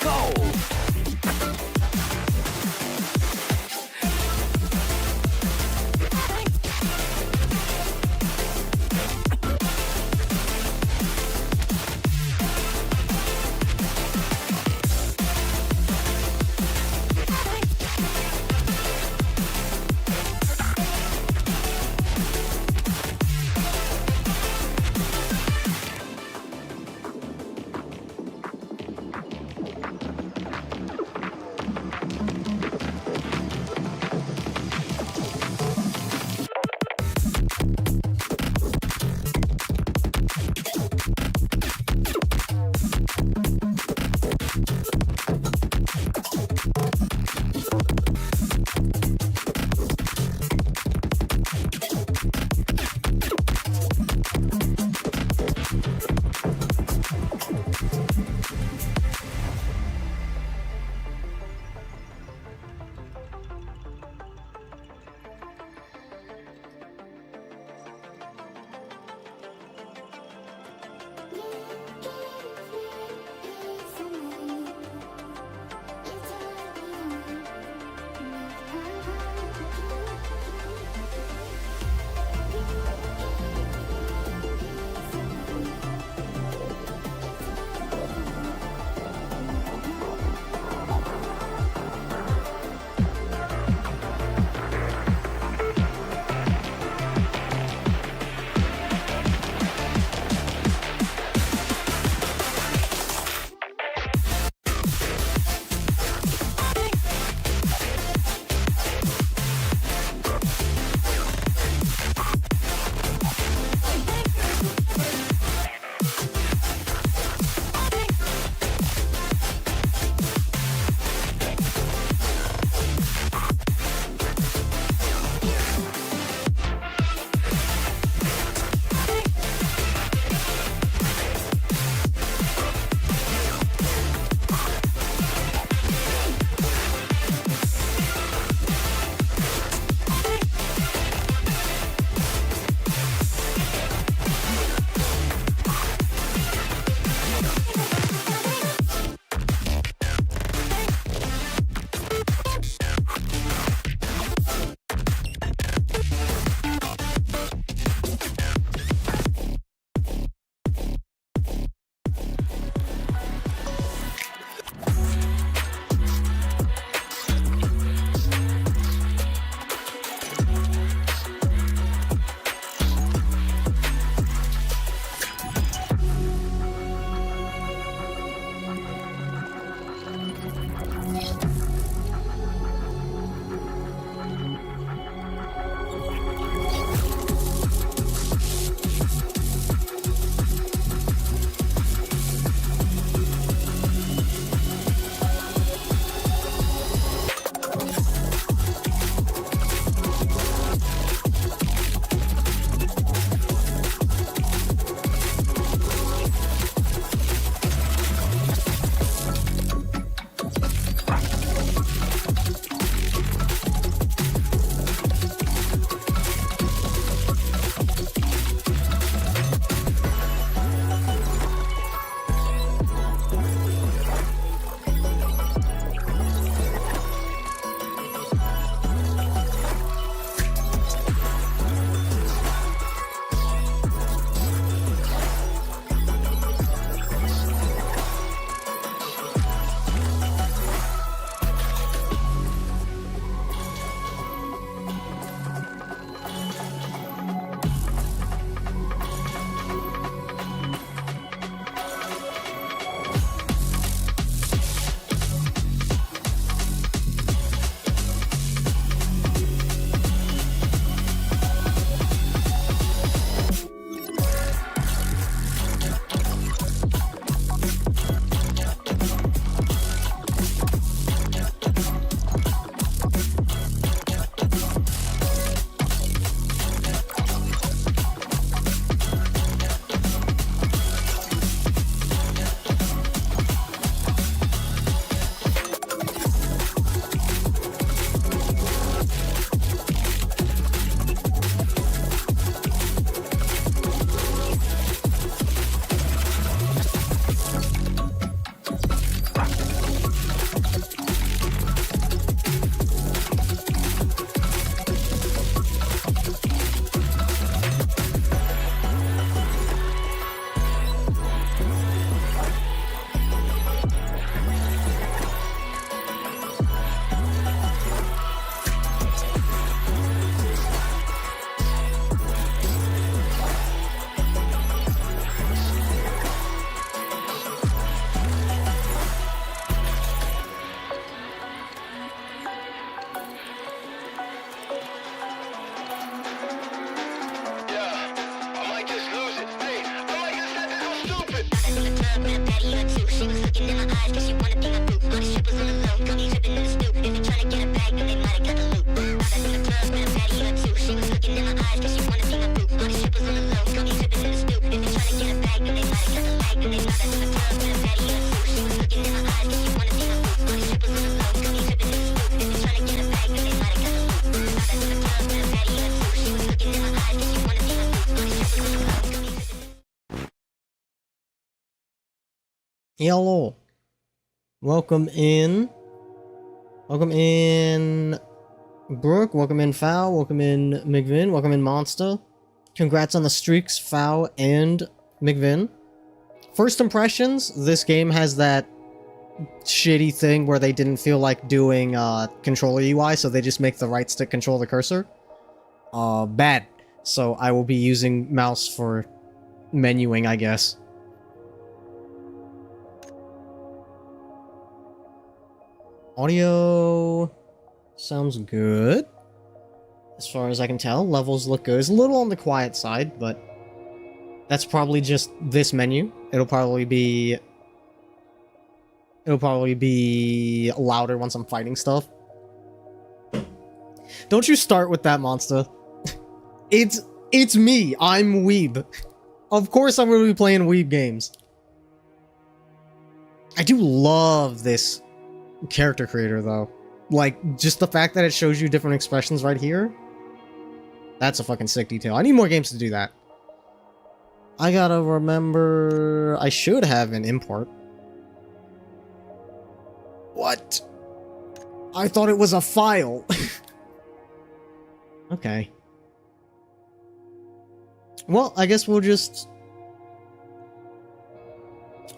go! Hello. Welcome in. Welcome in Brooke. Welcome in Foul. Welcome in McVin. Welcome in Monster. Congrats on the streaks, Foul and McVin. First impressions, this game has that shitty thing where they didn't feel like doing controller UI, so they just make the right stick control the cursor. Bad. So I will be using mouse for menuing, I guess. Audio sounds good. As far as I can tell, levels look good. It's a little on the quiet side, but that's probably just this menu. It'll probably be louder once I'm fighting stuff. Don't you start with that, monster. It's me. I'm Weeb. Of course I'm going to be playing Weeb games. I do love this character creator, though. Like, just the fact that it shows you different expressions right here. That's a fucking sick detail. I need more games to do that. I gotta remember... I should have an import. What? I thought it was a file. Okay. Well, I guess we'll just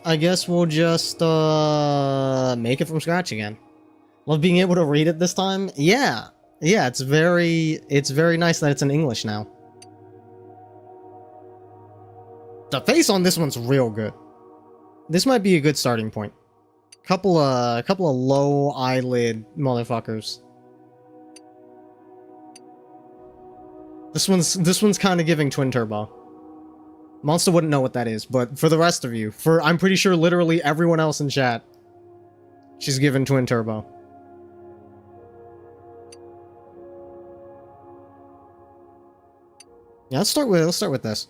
make it from scratch again. Love being able to read it this time. Yeah. Yeah, it's very nice that it's in English now. The face on this one's real good. This might be a good starting point. Couple of low eyelid motherfuckers. This one's kind of giving twin turbo. Monster wouldn't know what that is, but for the rest of you, I'm pretty sure literally everyone else in chat, she's given twin turbo. Yeah, let's start with this.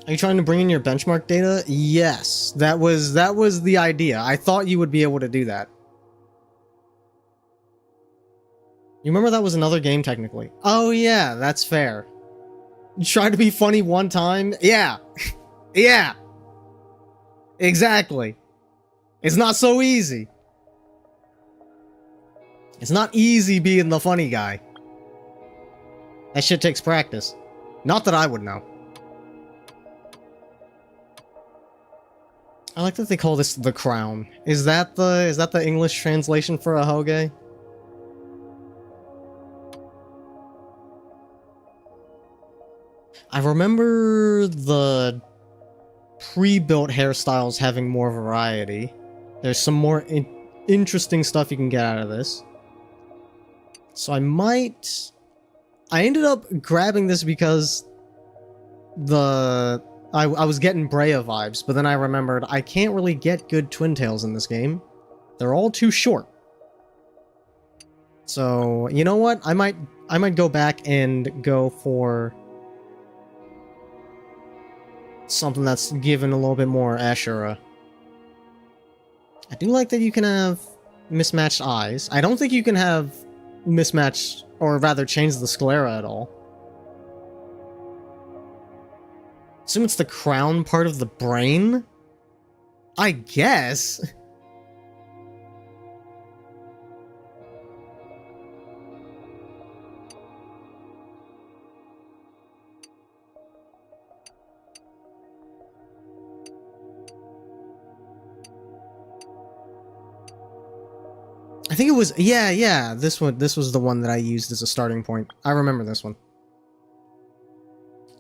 Are you trying to bring in your benchmark data? Yes, that was the idea. I thought you would be able to do that. You remember that was another game technically? Oh yeah, that's fair. You tried to be funny one time? Yeah. Yeah. Exactly. It's not so easy. It's not easy being the funny guy. That shit takes practice. Not that I would know. I like that they call this the crown. Is that the English translation for a hoge? I remember the pre-built hairstyles having more variety. There's some more interesting stuff you can get out of this. So I ended up grabbing this because I was getting Brea vibes, but then I remembered I can't really get good twin tails in this game. They're all too short. So, you know what? I might go back and go for something that's given a little bit more Ashura. I do like that you can have mismatched eyes. I don't think you can have mismatched, or rather change the sclera at all. Assume it's the crown part of the brain? I guess. I think it was, yeah, this was the one that I used as a starting point. I remember this one.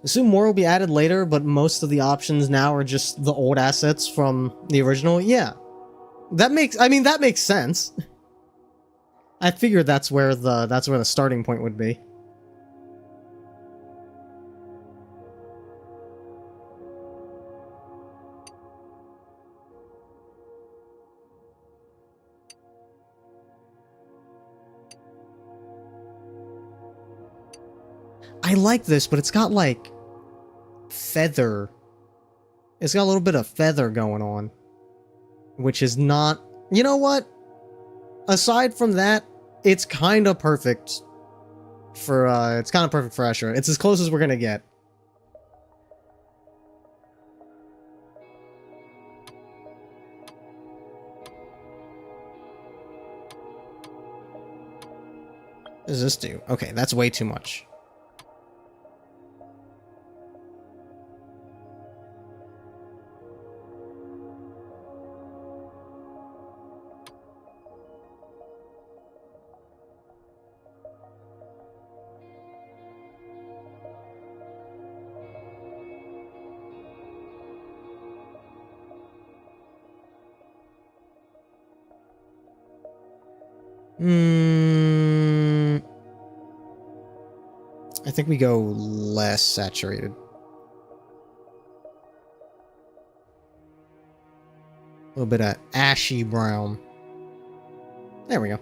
Assume more will be added later, but most of the options now are just the old assets from the original. Yeah. That makes sense. I figured that's where the starting point would be. I like this, but it's got like feather. It's got a little bit of feather going on, which is not, you know what? Aside from that, it's kind of perfect for Ashura. It's as close as we're gonna get. does this do? Okay, that's way too much. I think we go less saturated. A little bit of ashy brown. There we go.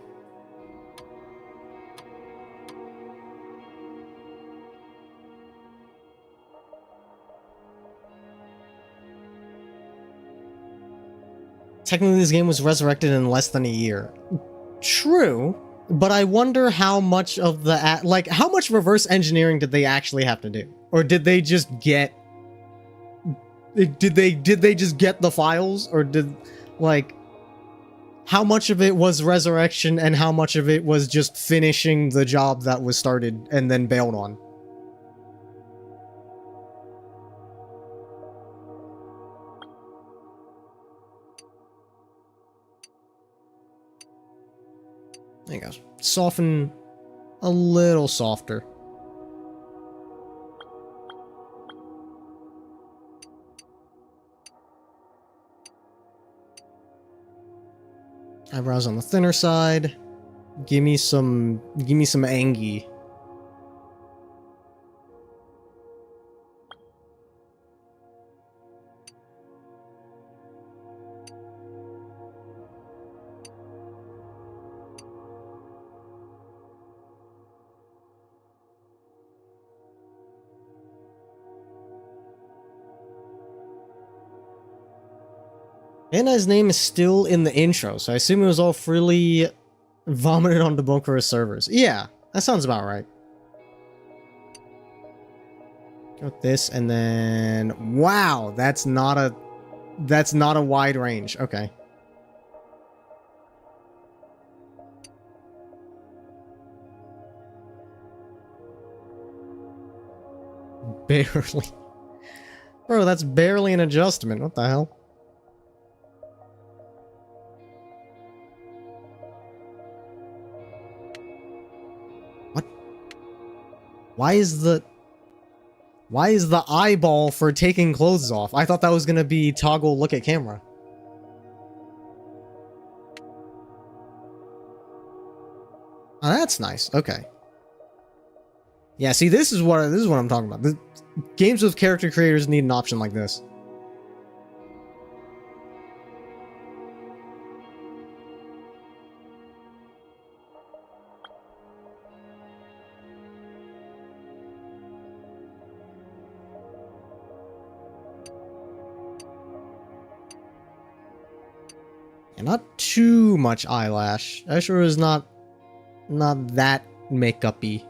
Technically, this game was resurrected in less than a year. True, but I wonder how much of the like how much reverse engineering did they actually have to do, or did they just get? Did they just get the files, or did like how much of it was resurrection and how much of it was just finishing the job that was started and then bailed on? There you go. Soften a little softer. Eyebrows on the thinner side. Give me some Angie. Anna's name is still in the intro, so I assume it was all freely vomited onto Bokura's servers. Yeah, that sounds about right. Go with this, and then wow, that's not a wide range. Okay. Barely. Bro, that's barely an adjustment. What the hell? Why is the eyeball for taking clothes off? I thought that was gonna be toggle look at camera. Oh, that's nice. Okay. Yeah, see, this is what I'm talking about. The games with character creators need an option like this. And not too much eyelash. Ashura is not that makeup-y.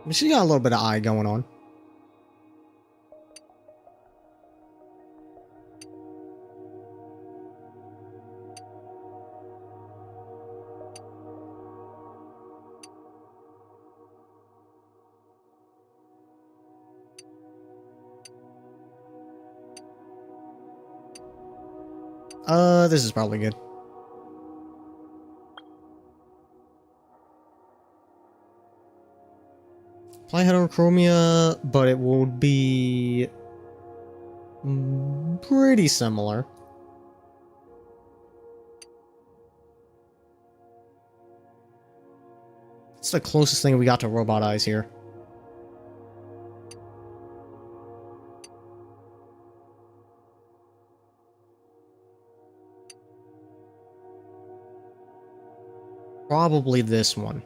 She got a little bit of eye going on. This is probably good. Apply heterochromia, but it will be pretty similar. It's the closest thing we got to robot eyes here. Probably this one.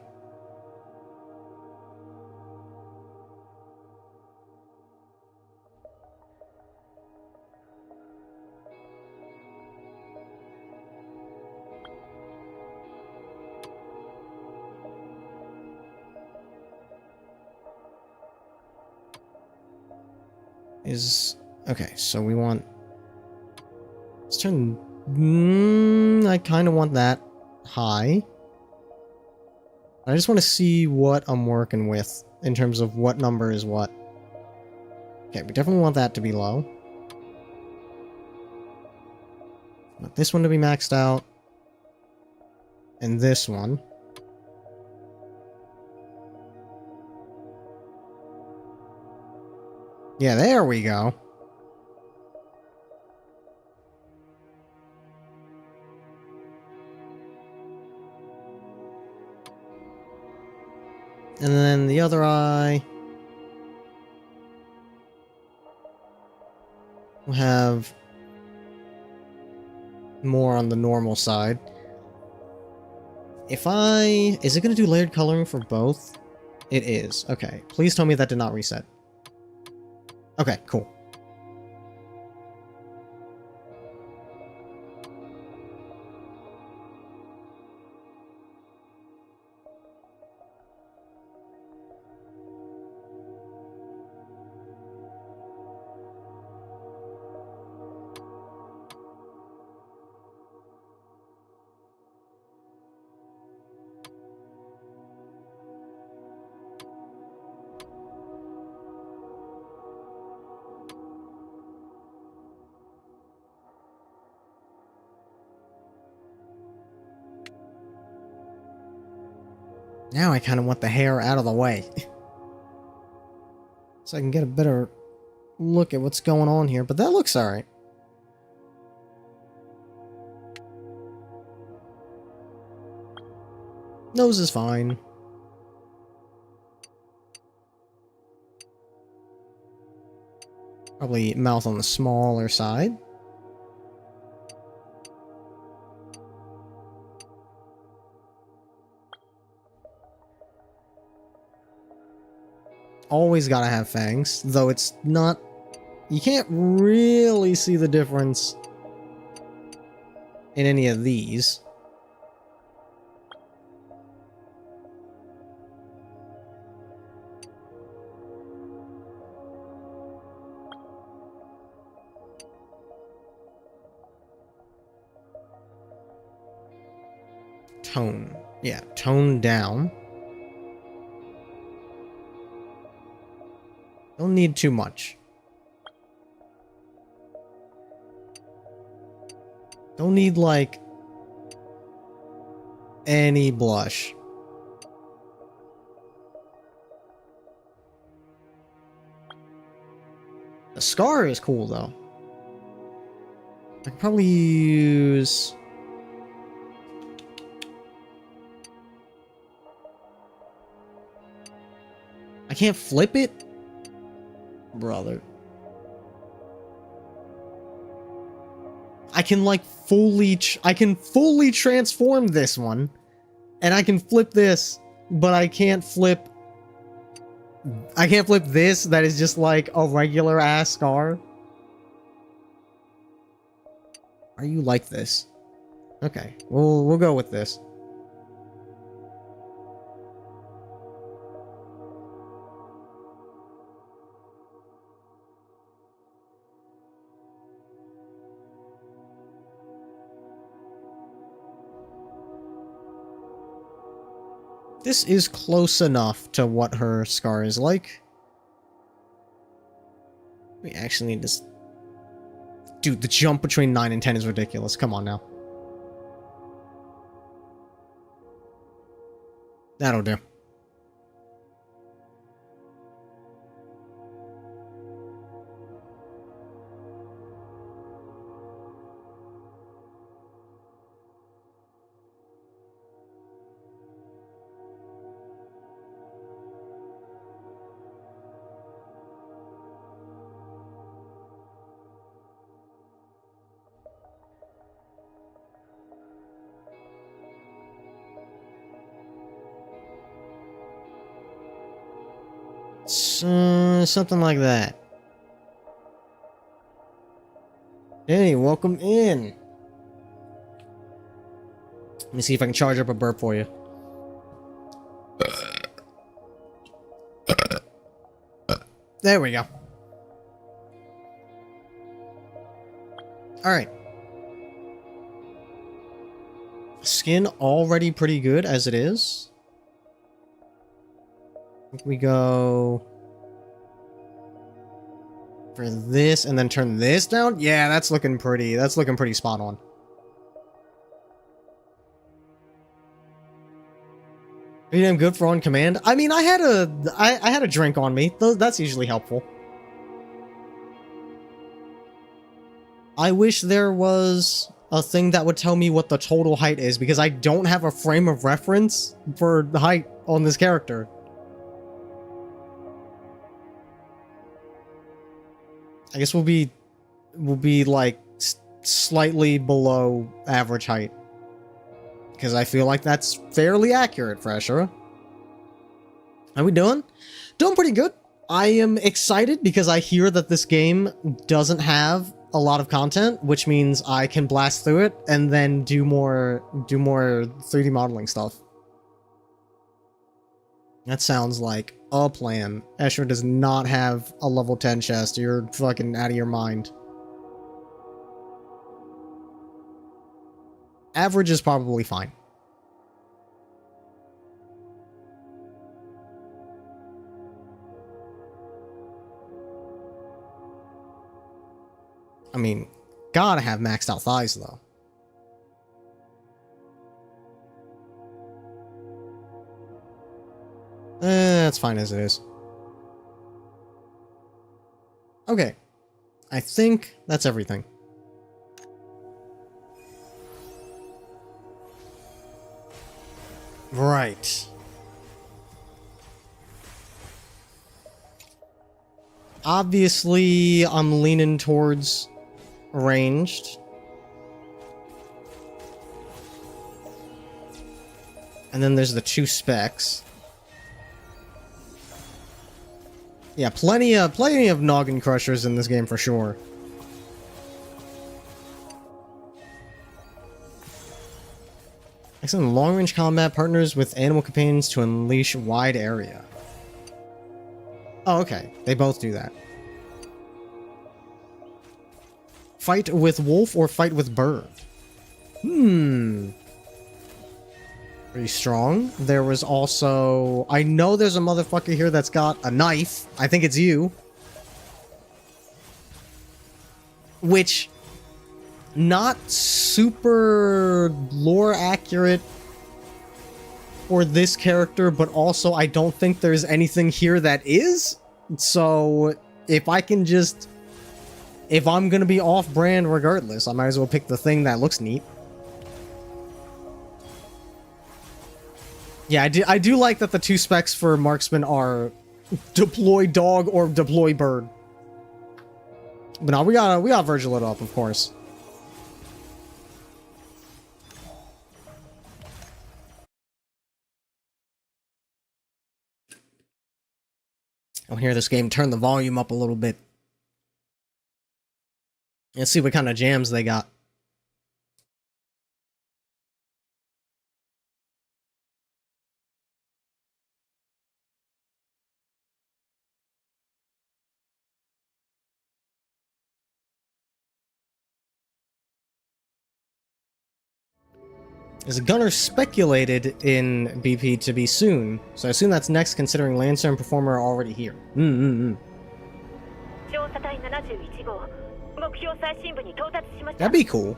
Okay, so we want, let's turn, I kind of want that high. I just want to see what I'm working with in terms of what number is what. Okay, we definitely want that to be low. Want this one to be maxed out. And this one. Yeah, there we go. And then the other eye will have more on the normal side. Is it going to do layered coloring for both? It is. Okay. Please tell me that did not reset. Okay, cool. Now I kind of want the hair out of the way. So I can get a better look at what's going on here, but that looks alright. Nose is fine. Probably mouth on the smaller side. Always gotta have fangs, though it's not... You can't really see the difference in any of these. Tone. Yeah, tone down. Don't need too much. Don't need, like, any blush. The scar is cool, though. I could probably use... I can't flip it? Brother. I can, like, I can fully transform this one. And I can flip this, but I can't flip this that is just like a regular ass scar. Are you like this? Okay, we'll go with this. This is close enough to what her scar is like. We actually need to... Dude, the jump between 9 and 10 is ridiculous. Come on now. That'll do. Something like that. Hey, welcome in. Let me see if I can charge up a burp for you. There we go. Alright. Skin already pretty good as it is. We go for this and then turn this down. Yeah, that's looking pretty spot on. Pretty damn good for on command. I mean, I had a drink on me. That's usually helpful. I wish there was a thing that would tell me what the total height is, because I don't have a frame of reference for the height on this character. I guess we'll be like slightly below average height, because I feel like that's fairly accurate for Ashura. How we doing? Doing pretty good. I am excited because I hear that this game doesn't have a lot of content, which means I can blast through it and then do more 3D modeling stuff. That sounds like a plan. Ashura does not have a level 10 chest. You're fucking out of your mind. Average is probably fine. I mean, gotta have maxed out thighs, though. That's fine as it is. Okay. I think that's everything. Right. Obviously, I'm leaning towards ranged. And then there's the 2 specs. Yeah, plenty of noggin crushers in this game for sure. Excellent long-range combat partners with animal companions to unleash wide area. Oh, okay. They both do that. Fight with wolf or fight with bird? Pretty strong. There was also... I know there's a motherfucker here that's got a knife. I think it's you. Which... not super lore accurate for this character, but also I don't think there's anything here that is. So if I can just... if I'm gonna be off-brand regardless, I might as well pick the thing that looks neat. Yeah, I do like that the 2 specs for marksman are deploy dog or deploy bird. But no, we gotta Virgil it up, of course. I'll hear this game turn the volume up a little bit. Let's see what kind of jams they got. Is Gunner speculated in BP to be soon, so I assume that's next considering Lancer and Performer are already here. That'd be cool.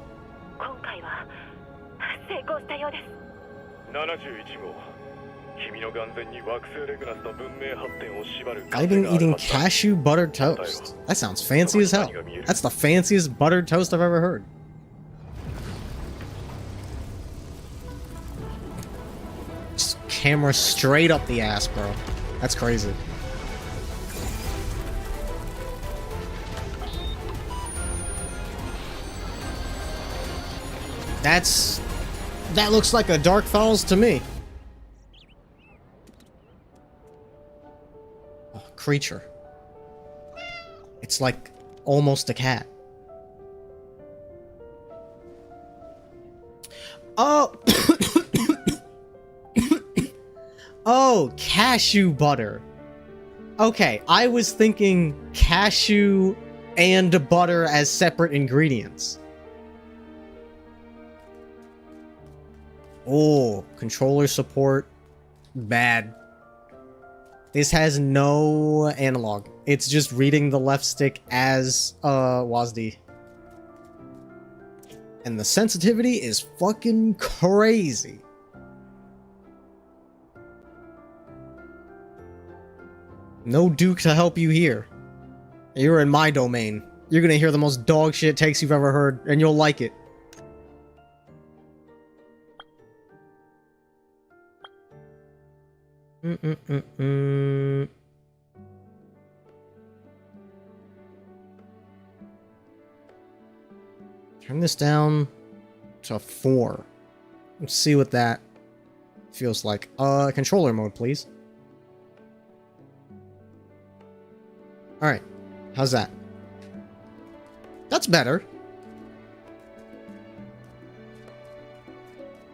I've been eating cashew buttered toast. That sounds fancy as hell. That's the fanciest buttered toast I've ever heard. Just camera straight up the ass, bro. That's crazy. That looks like a Dark Falls to me. Oh, creature. It's like almost a cat. Oh. Oh, cashew butter. Okay, I was thinking cashew and butter as separate ingredients. Oh, controller support. Bad. This has no analog. It's just reading the left stick as WASD. And the sensitivity is fucking crazy. No Duke to help you here. You're in my domain. You're gonna hear the most dog shit takes you've ever heard, and you'll like it. Turn this down to 4. Let's see what that feels like. Controller mode, please. Alright. How's that? That's better.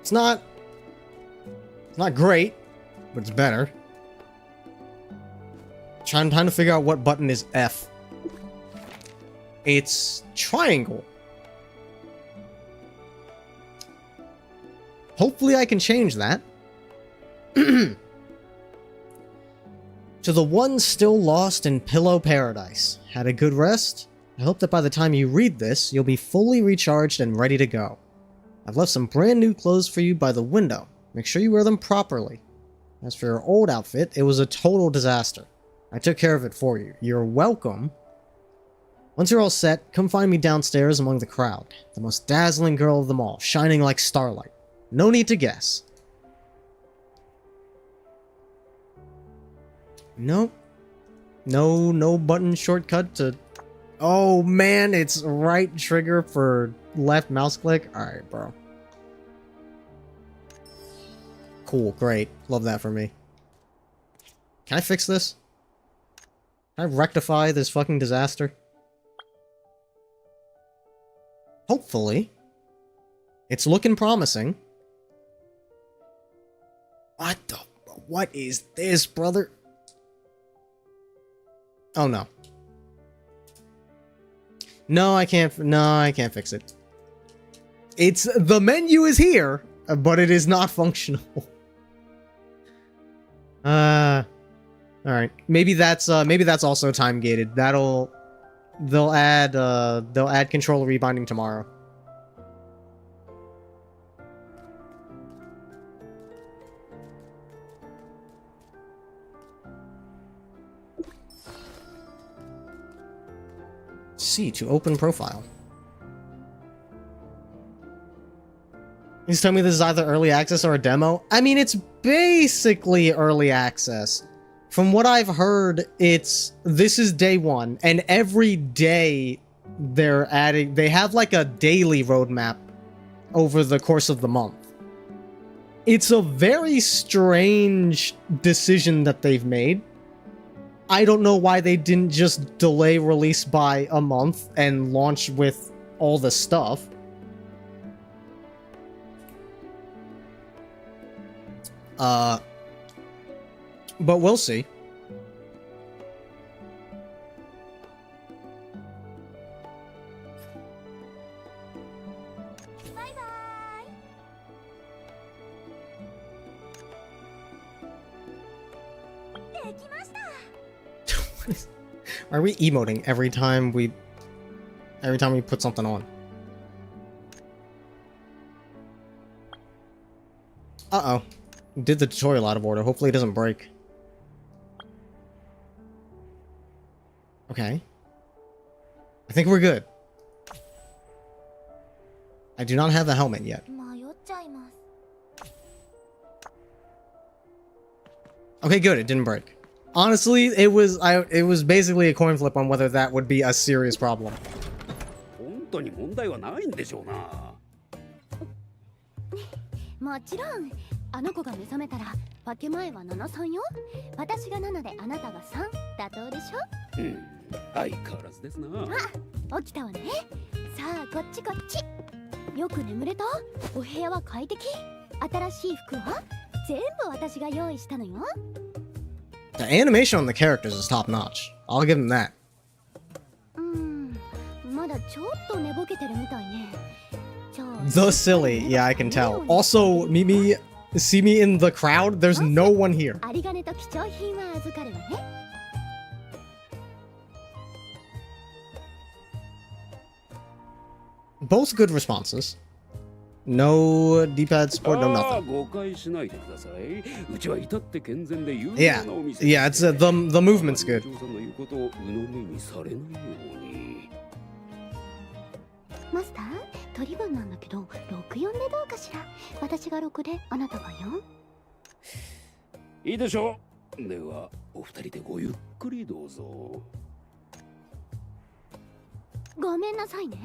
It's not great, but it's better. Trying to figure out what button is F. It's triangle. Hopefully I can change that. To the one still lost in Pillow Paradise. Had a good rest? I hope that by the time you read this, you'll be fully recharged and ready to go. I've left some brand new clothes for you by the window. Make sure you wear them properly. As for your old outfit, it was a total disaster. I took care of it for you. You're welcome. Once you're all set, come find me downstairs among the crowd. The most dazzling girl of them all, shining like starlight. No need to guess. Nope. No button shortcut to... Oh man, it's right trigger for left mouse click? Alright, bro. Cool, great. Love that for me. Can I fix this? Can I rectify this fucking disaster? Hopefully. It's looking promising. What is this, brother? Oh no. No, I can't fix it. It's, the menu is here, but it is not functional. Alright. Maybe that's also time gated. They'll add controller rebinding tomorrow. C to open profile. He's telling me this is either early access or a demo. I mean, it's basically early access. From what I've heard, this is day 1, and every day they have like a daily roadmap over the course of the month. It's a very strange decision that they've made. I don't know why they didn't just delay release by a month and launch with all the stuff. But we'll see. Are we emoting every time we put something on? Uh-oh. Did the tutorial out of order. Hopefully it doesn't break. Okay. I think we're good. I do not have the helmet yet. Okay, good. It didn't break. Honestly, it was basically a coin flip on whether that would be a serious problem. 本当に問題はないんでしょうな。もちろん、あの子が目覚めたら、分け前は7-3よ。私が7であなたが3、妥当でしょ？うん、相変わらずですな。あ、起きたわね。さあ、こっちこっち。よく眠れた？お部屋は快適？新しい服は？全部私が用意したのよ。The animation on the characters is top notch. I'll give them that. まだちょっと寝ぼけてるみたいね。 The silly, yeah, I can tell. Also, Mimi, see me in the crowd? There's no one here. 有り金と貴重品は預かるわね。Both good responses. No D-pad support, no ああ、 nothing. 誤解しないでください。うちは至って健全で有名 Yeah, なお店 yeah, it's the movement's good. お嬢さんの言うことを鵜呑みにされないように。マスター、取り分なんだけど、64でどうかしら。私が6で、あなたが 4？ いいでしょう。では、お二人でごゆっくりどうぞ。ごめんなさいね。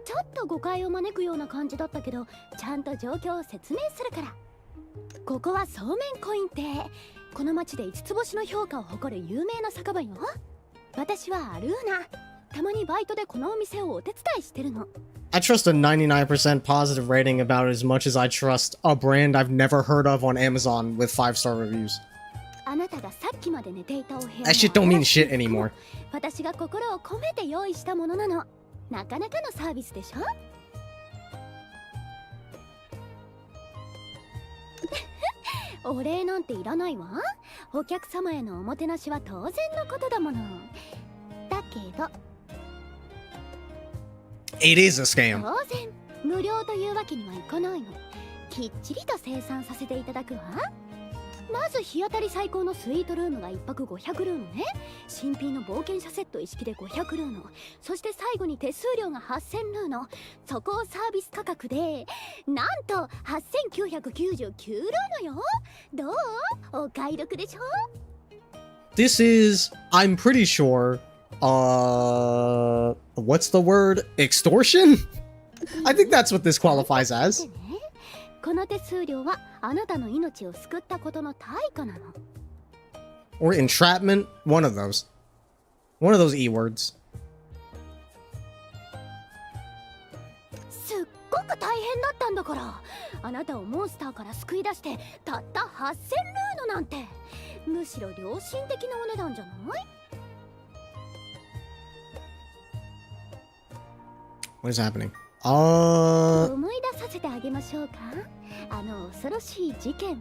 ちょっと誤解を招くような感じだったけど、ちゃんと状況を説明するから。ここはそうめんコイン亭。この町で5つ星の評価を誇る有名な酒場よ。私はアルーナ。たまにバイトでこのお店をお手伝いしてるの。I trust a 99% positive rating about as much as I trust a brand I've never heard of on Amazon with 5-star reviews. あなたがさっきまで寝ていたお部屋 That shit don't mean shit anymore. 私が心を込めて用意したものなの。なかなかのサービスでしょ。お礼なんていらないわ。お客様へのおもてなしは当然のことだもの。だけど It is a scam. 当然無料というわけにはいかないの。きっちりと生産させていただくわ。まず日当たり最高のスイートルームが1泊500ルーノね。新品の冒険者セット一式で500ルーノ。そして最後に手数料が8000ルーノ。そこをサービス価格でなんと8999ルーノよ。どう？お買い得でしょ？ This is, I'm pretty sure, what's the word? Extortion? I think that's what this qualifies as. この手数料はあなたの命を救ったことの対価なの。 Or entrapment? One of those. One of those E words. すっごく大変だったんだから。あなたをモンスターから救い出してたった8000ルーノなんて。むしろ良心的なお値段じゃない？ What is happening? 思い出させてあげましょうか。あの恐ろしい事件を。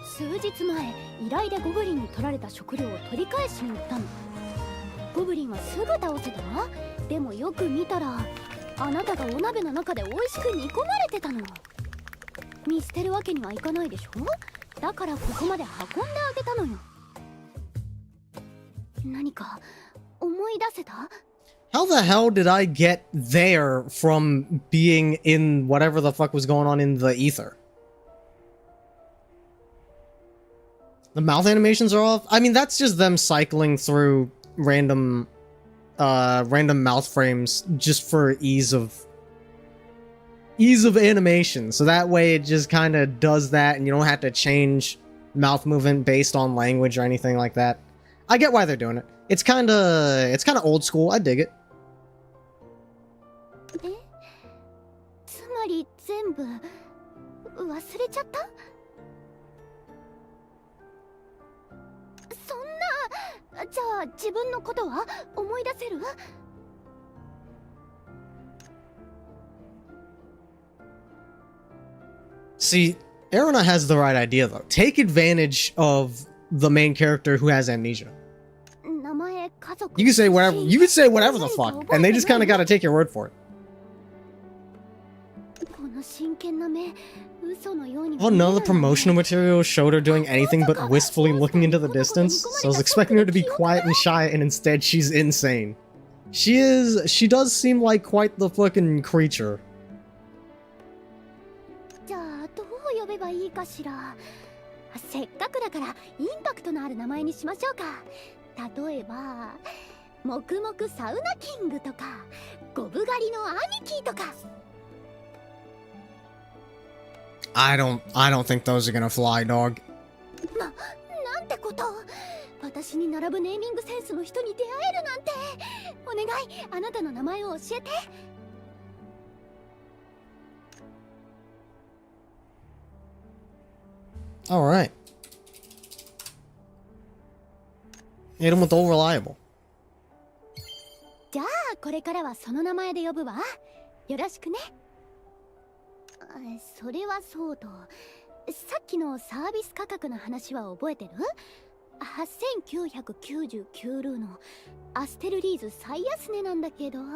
数日前、依頼でゴブリンに取られた食料を取り返しに行ったの。ゴブリンはすぐ倒せたわ。でもよく見たらあなたがお鍋の中で美味しく煮込まれてたの。見捨てるわけにはいかないでしょ。だからここまで運んであげたのよ。何か思い出せた？ How the hell did I get there from being in whatever the fuck was going on in the ether? The mouth animations are off? I mean, that's just them cycling through random mouth frames just for ease of animation. So that way it just kind of does that and you don't have to change mouth movement based on language or anything like that. I get why they're doing it. It's kind of old school. I dig it. え？つまり全部忘れちゃった？そんな、じゃあ自分のことは思い出せる？See, Erina has the right idea though. Take advantage of the main character who has amnesia. You can say whatever. You can say whatever the fuck, and they just kind of gotta take your word for it. Oh no, the promotional material showed her doing anything but wistfully looking into the distance, so I was expecting her to be quiet and shy, and instead she's insane. She does seem like quite the fucking creature. じゃあどう呼べばいいかしら。せっかくだからインパクトのある名前にしましょうか。例えば黙々サウナキングとかゴブ狩りの兄貴とか。I don't think those are gonna fly, dog. なんてこと。私に並ぶネーミングセンスの人に出会えるなんて。お願い、あなたの名前を教えて。Alright. Hit him with all reliable. じゃあこれからはその名前で呼ぶわ。よろしくね。それはそうと、さっきのサービス価格の話は覚えてる？ 8999 ルーのアステルリーズ最安値なんだけど、払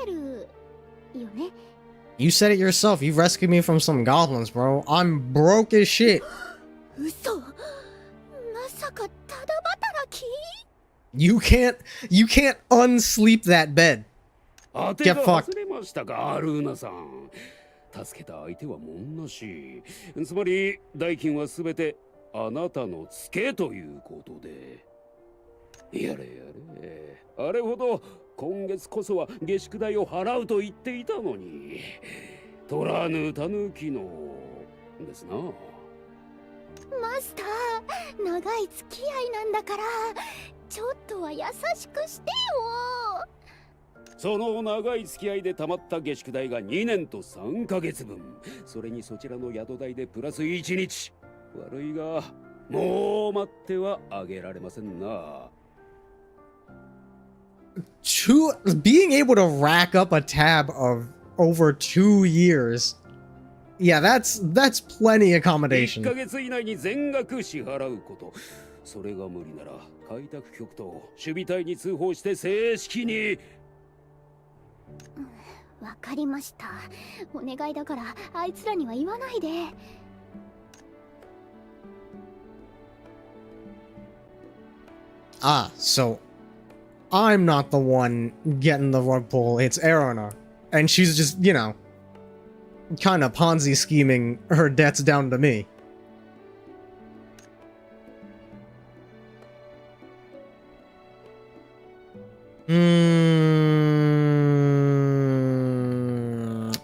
えるよね？ You said it yourself. You rescued me from some goblins, bro. I'm broke as shit. 嘘、まさかただ働き？ You can't unsleep that bed. 当て Get が fucked. 忘れましたか、アルーナさん。助けた相手はもんなし。つまり代金はすべてあなたのツケということで。やれやれ。あれほど今月こそは下宿代を払うと言っていたのに。取らぬたぬきのですな。マスター、長い付き合いなんだから、ちょっとは優しくしてよ。その長い付き合いでたまった下宿代が2年と3ヶ月分。それにそちらの宿代でプラス1日。悪いが、もう待ってはあげられませんな。Being able to rack up a tab of over 2 years. Yeah, that's plenty 1 accommodation. ヶ月以内に全額支払うこと。それが無理なら開拓局と守備隊に通報して正式に。わかりました。お願いだからあいつらには言わないで。So I'm not the one getting the rug pull. It's Erona. And she's just, you know, kind of Ponzi scheming her debts down to me.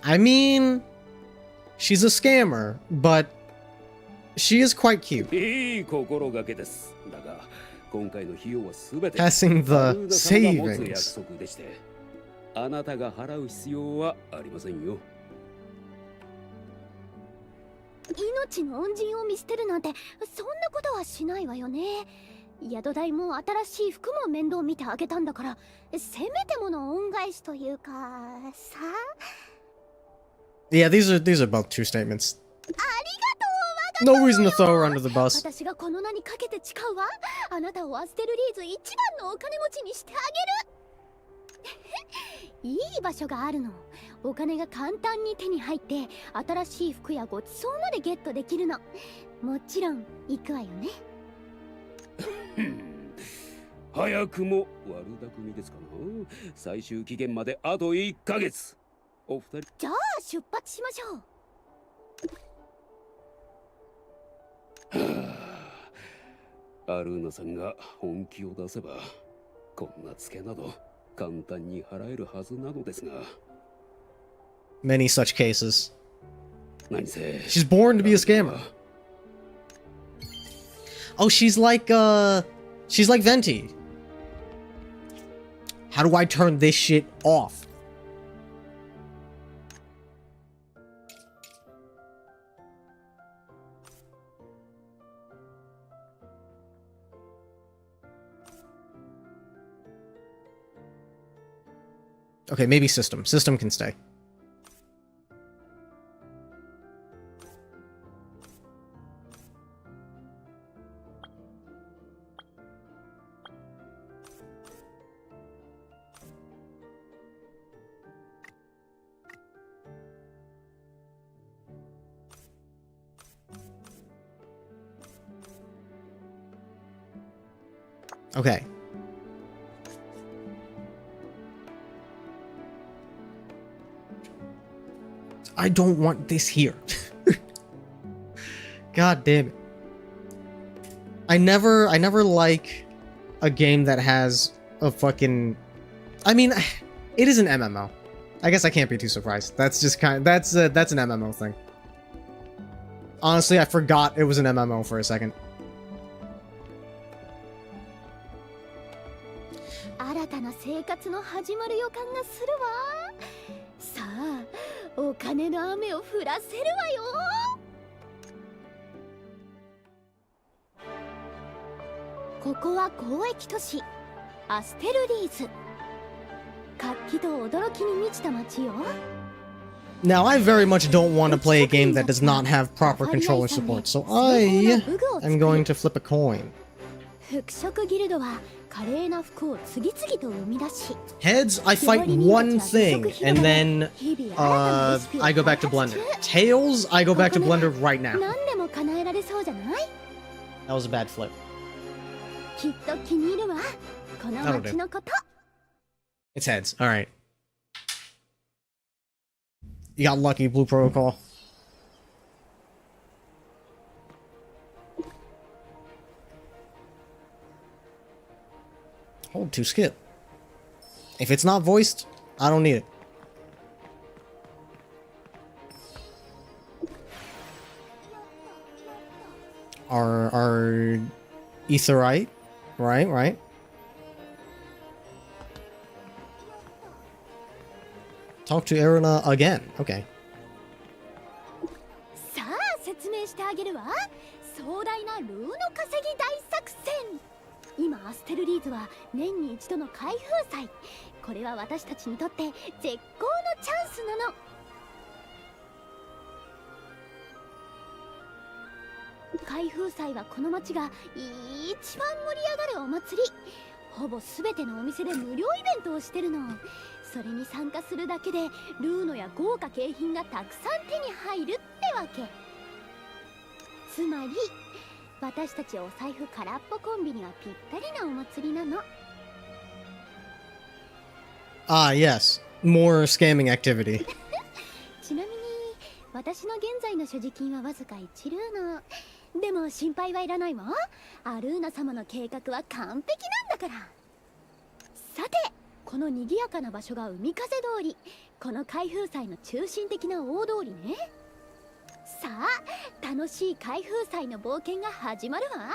I mean, she's a scammer, but she is quite cute. いい心がけです。だが、今回の費用はすべて Passing the アルーナ様が持つ savings. 約束でして、あなたが払う必要はありませんよ。命の恩人を見捨てるなんてそんなことはしないわよね。宿代も新しい服も面倒見てあげたんだから、せめてもの恩返しというかさ。Yeah, these are both true statements. ありがとう。 No reason to throw her under the bus. 私がこの名にかけて誓うわ。あなたをアステルリーズ一番のお金持ちにしてあげる。いい場所があるの。お金が簡単に手に入って新しい服やごちそうまでゲットできるの。もちろん行くわよね。早くも悪巧みですかな。最終期限まであと1ヶ月。お二人。じゃあ出発しましょう。アルーナさんが本気を出せばこんなツケなど簡単に払えるはずなのですが。 Many such cases. 何せ She's born to be a scammer. Oh, she's like Venti. How do I turn this shit off? Okay, maybe system. System can stay. Okay. I don't want this here. God damn it. I never like a game that has a fucking... I mean, it is an MMO. I guess I can't be too surprised. That's just that's an MMO thing. Honestly, I forgot it was an MMO for a second. 新たな生活の始まる予感がするわ。さあ、お金の雨を降らせるわよ。ここは交易都市アステルリーズ。活気と驚きに満ちた街よ。Now, I very much don't want to play a game that does not have proper controller support, so I am going to flip a coin. 服飾ギルドは華麗な服を次々と生み出し Heads, I fight one thing, and then I go back to Blender. Tails, I go back to Blender right now. 何でも叶えられそうじゃない That was a bad flip. きっと気に入るわこの街のこと It's heads. Alright. You got lucky, Blue Protocol. Hold to skip. If it's not voiced, I don't need it. Our Etherite. Right. Talk to Erina again. Okay. さあ説明してあげるわ壮大なルーの稼ぎ大作戦今アステルリーズは年に一度の開封祭これは私たちにとって絶好のチャンスなの開封祭はこの町が一番盛り上がるお祭りほぼ全てのお店で無料イベントをしてるのそれに参加するだけでルーノや豪華景品がたくさん手に入るってわけつまり私たちお財布空っぽコンビにはぴったりなお祭りなの Ah, yes. More scamming activity. ちなみに私の現在の所持金はわずか1ルーノでも心配はいらないわアルーナ様の計画は完璧なんだからさてこの賑やかな場所が海風通りこの開封祭の中心的な大通りねさあ楽しい開封祭の冒険が始まるわ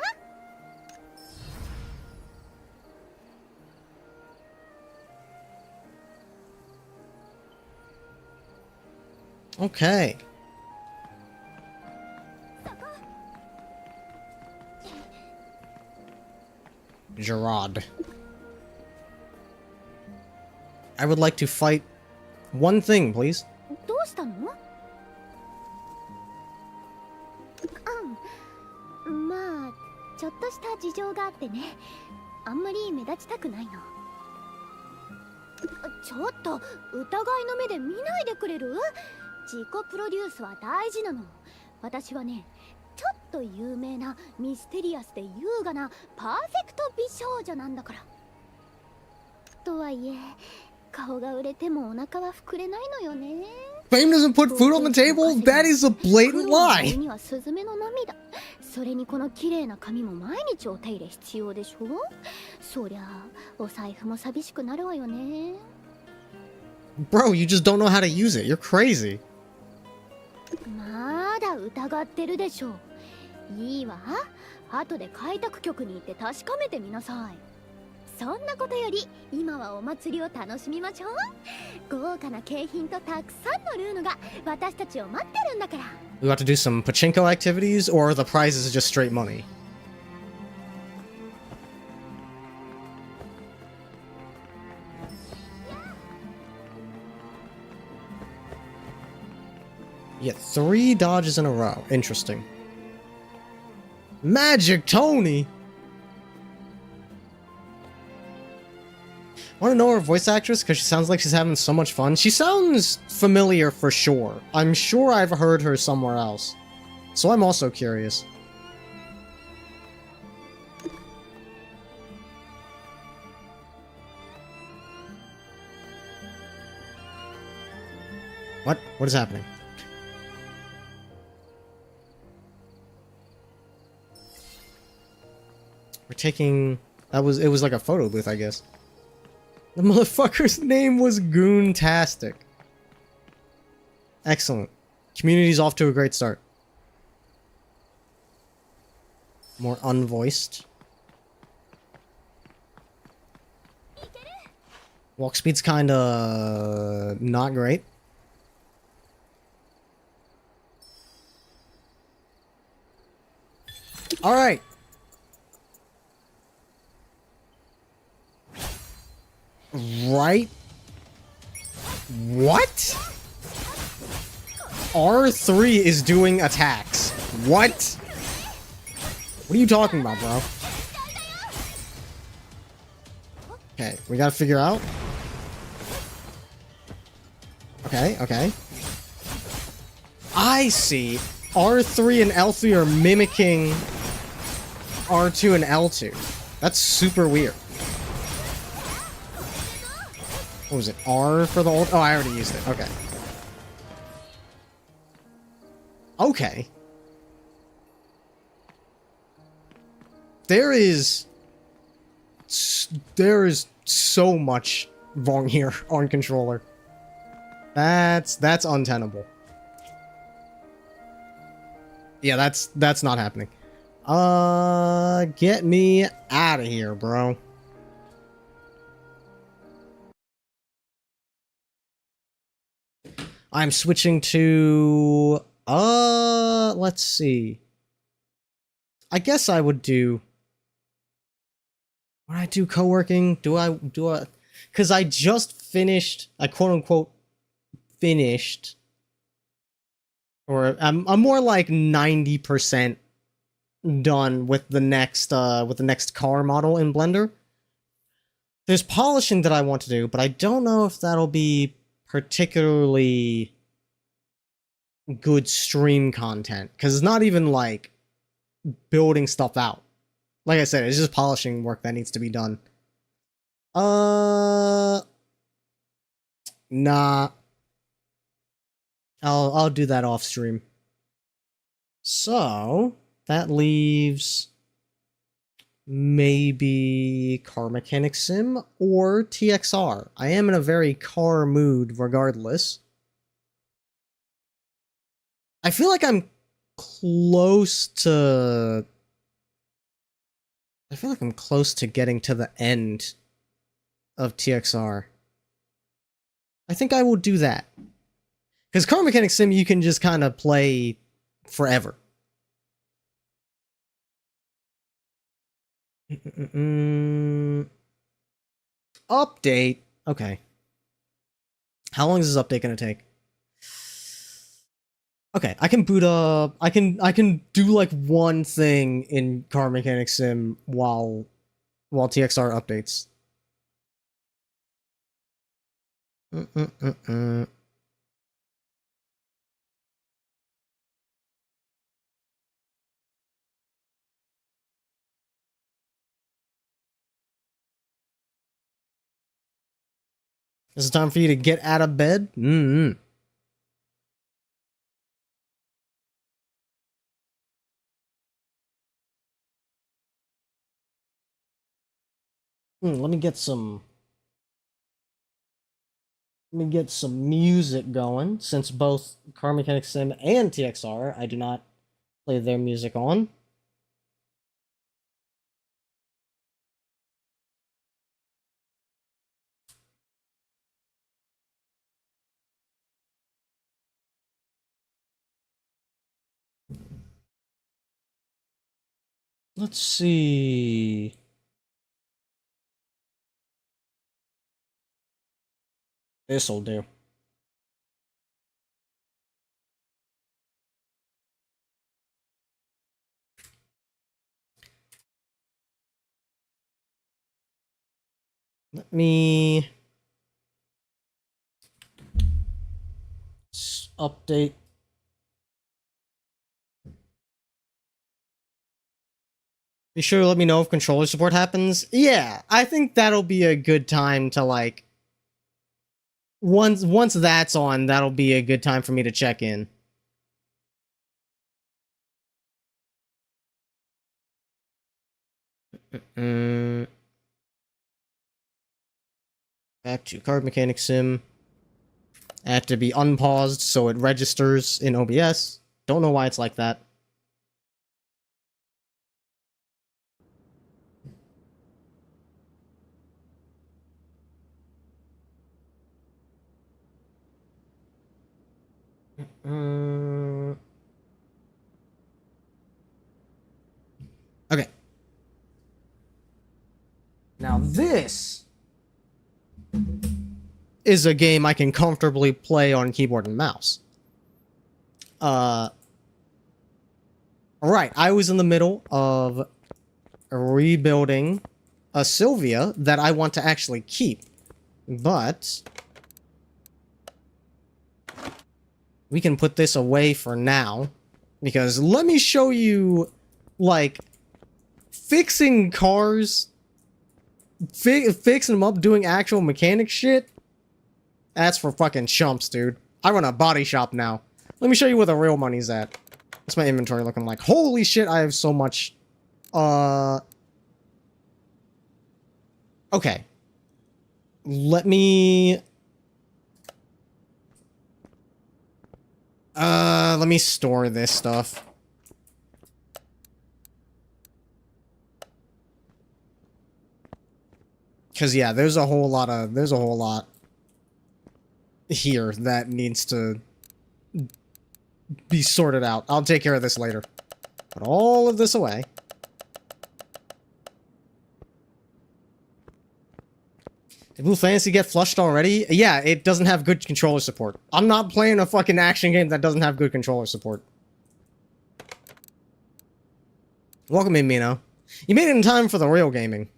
Okay. Gerard. I would like to fight one thing, please. どうしたのまあちょっとした事情があってねあんまり目立ちたくないのちょっと疑いの目で見ないでくれる自己プロデュースは大事なの私はねちょっと有名なミステリアスで優雅なパーフェクト美少女なんだからとはいえ顔が売れてもお腹は膨れないのよね Fame doesn't put food on the table? That is a blatant lie! にはスズメの涙それにこの綺麗な髪も毎日お手入れ必要でしょそりゃお財布も寂しくなるわよね Bro, you just don't know how to use it. You're crazy. まだ疑ってるでしょいいわ後で開拓局に行って確かめてみなさいそんなことより今はお祭りを楽しみましょう豪華な景品とたくさんのルーノが私たちを待ってるんだから We got to do some pachinko activities, or the prize is just straight money? Yeah, 3 dodges in a row. Interesting. Magic Tony! Want to know her voice actress? Because she sounds like she's having so much fun. She sounds familiar for sure. I'm sure I've heard her somewhere else. So I'm also curious. What? What is happening? We're taking... it was like a photo booth, I guess. The motherfucker's name was Goontastic. Excellent. Community's off to a great start. More unvoiced. Walk speed's kinda... not great. Alright. Right? What? R3 is doing attacks. What? What are you talking about, bro? Okay, we gotta figure out. Okay, okay. I see. R3 and L3 are mimicking R2 and L2. That's super weird. What was it? R for the ult? Oh, I already used it. Okay. Okay. There is so much wrong here on controller. That's untenable. Yeah, that's not happening. Get me out of here, bro. I'm switching to let's see. I guess I would do when I do co-working, do I cuz I just finished, I quote unquote finished, or I'm more like 90% done with the next car model in Blender. There's polishing that I want to do, but I don't know if that'll be particularly good stream content, because it's not even like building stuff out. Like I said, it's just polishing work that needs to be done. Nah. I'll do that off stream. So that leaves maybe Car Mechanic Sim or TXR. I am in a very car mood regardless. I feel like I'm close to... I feel like I'm close to getting to the end of TXR. I think I will do that. Because Car Mechanic Sim, you can just kind of play forever. Update. Okay. How long is this update gonna take? Okay, I can boot up. I can do like one thing in Car Mechanic Sim while TXR updates. Is it time for you to get out of bed? Let me get some music going, since both Car Mechanic Sim and TXR, I do not play their music on. Let's see. This'll do. Let me update. Be sure to let me know if controller support happens. Yeah, I think that'll be a good time to like... Once that's on, that'll be a good time for me to check in. Back to Car Mechanic Sim. I have to be unpaused so it registers in OBS. Don't know why it's like that. Okay. Now this is a game I can comfortably play on keyboard and mouse. Right, I was in the middle of rebuilding a Sylvia that I want to actually keep. But we can put this away for now. Because let me show you, like, fixing cars, fixing them up, doing actual mechanic shit. That's for fucking chumps, dude. I run a body shop now. Let me show you where the real money's at. What's my inventory looking like? Holy shit, I have so much. Okay. Let me store this stuff. Cause yeah, there's a whole lot here that needs to be sorted out. I'll take care of this later. Put all of this away. Did Blue Fantasy get flushed already? Yeah, it doesn't have good controller support. I'm not playing a fucking action game that doesn't have good controller support. Welcome in, Mino. You made it in time for the real gaming.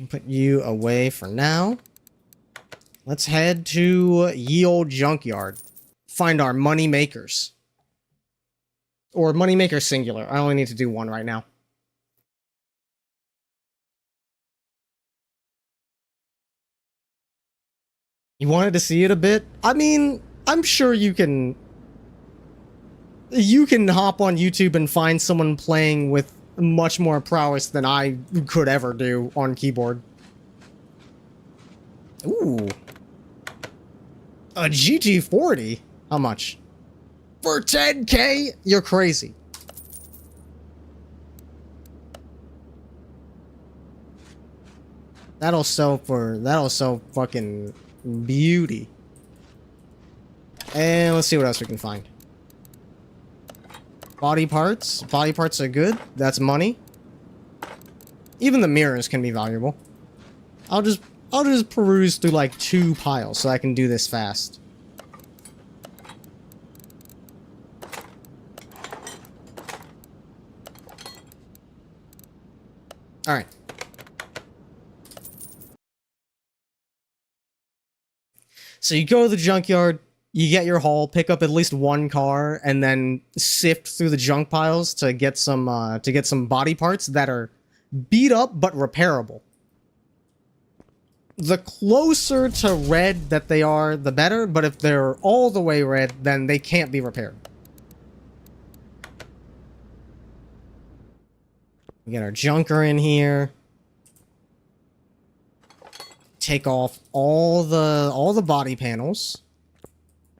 Put you away for now. Let's head to ye old junkyard. Find our money makers. Or money maker singular. I only need to do one right now. You wanted to see it a bit? I mean, I'm sure you can hop on YouTube and find someone playing with much more prowess than I could ever do on keyboard. Ooh. A GT40? How much? For 10K? You're crazy. That'll sell fucking beauty. And let's see what else we can find. Body parts. Body parts are good. That's money. Even the mirrors can be valuable. I'll just peruse through like 2 piles so I can do this fast. Alright. So you go to the junkyard, you get your haul, pick up at least 1 car, and then sift through the junk piles to get some body parts that are beat up but repairable. The closer to red that they are, the better, but if they're all the way red, then they can't be repaired. We get our junker in here. Take off all the body panels.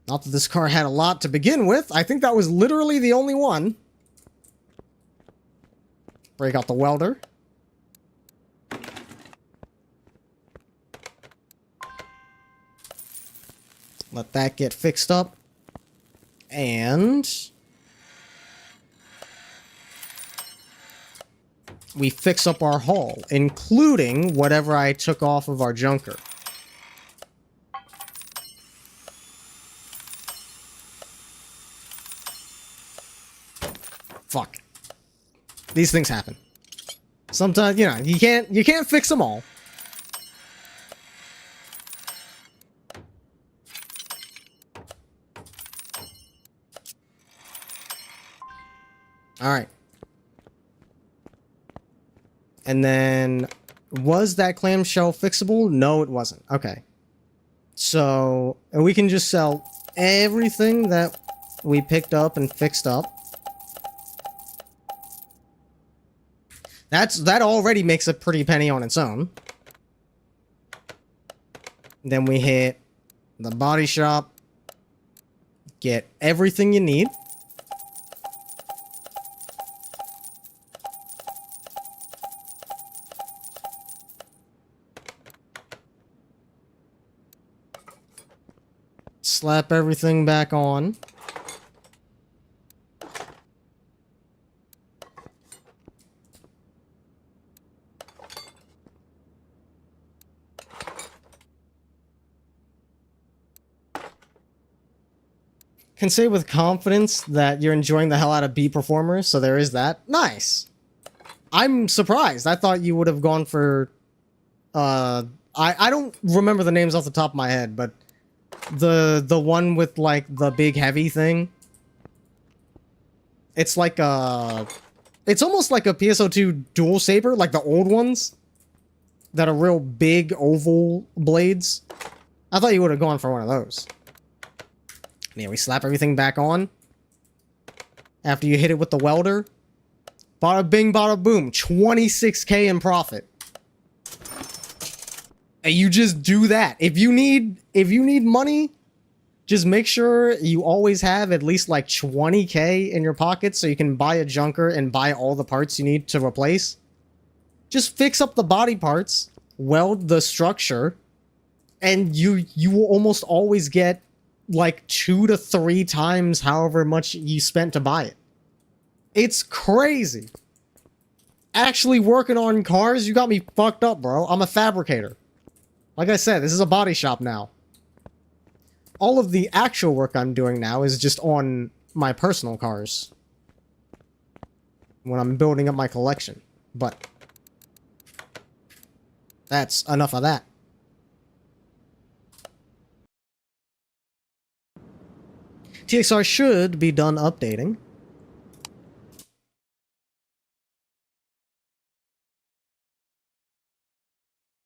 Not that this car had a lot to begin with. I think that was literally the only one. Break out the welder. Let that get fixed up. And we fix up our hull, including whatever I took off of our junker. Fuck. These things happen. Sometimes, you know, you can't fix them all. Alright. And then, was that clamshell fixable? No, it wasn't. Okay. So, we can just sell everything that we picked up and fixed up. That already makes a pretty penny on its own. Then we hit the body shop. Get everything you need. Slap everything back on. can say with confidence that you're enjoying the hell out of B performers, so there is that. Nice. I'm surprised. I thought you would have gone for, I don't remember the names off the top of my head, but the one with, like, the big heavy thing. It's like it's almost like a PSO2 dual saber, like the old ones that are real big oval blades. I thought you would have gone for one of those. Yeah, we slap everything back on after you hit it with the welder. Bada bing, bada boom, 26K in profit. And you just do that. If you need money, just make sure you always have at least like 20K in your pocket so you can buy a junker and buy all the parts you need to replace. Just fix up the body parts, weld the structure, and you will almost always get like 2 to 3 times however much you spent to buy it. It's crazy. Actually working on cars, you got me fucked up, bro. I'm a fabricator. Like I said, this is a body shop now. All of the actual work I'm doing now is just on my personal cars. When I'm building up my collection. But that's enough of that. TXR should be done updating.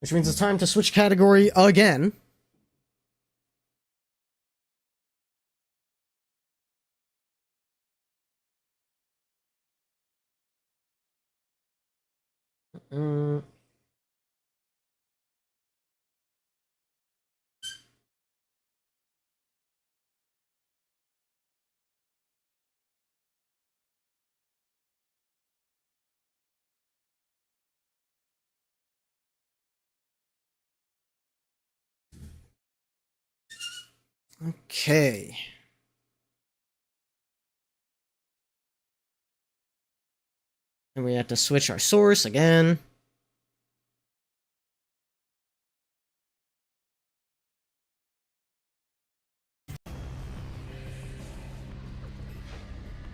Which means it's time to switch category again. Okay. And we have to switch our source again.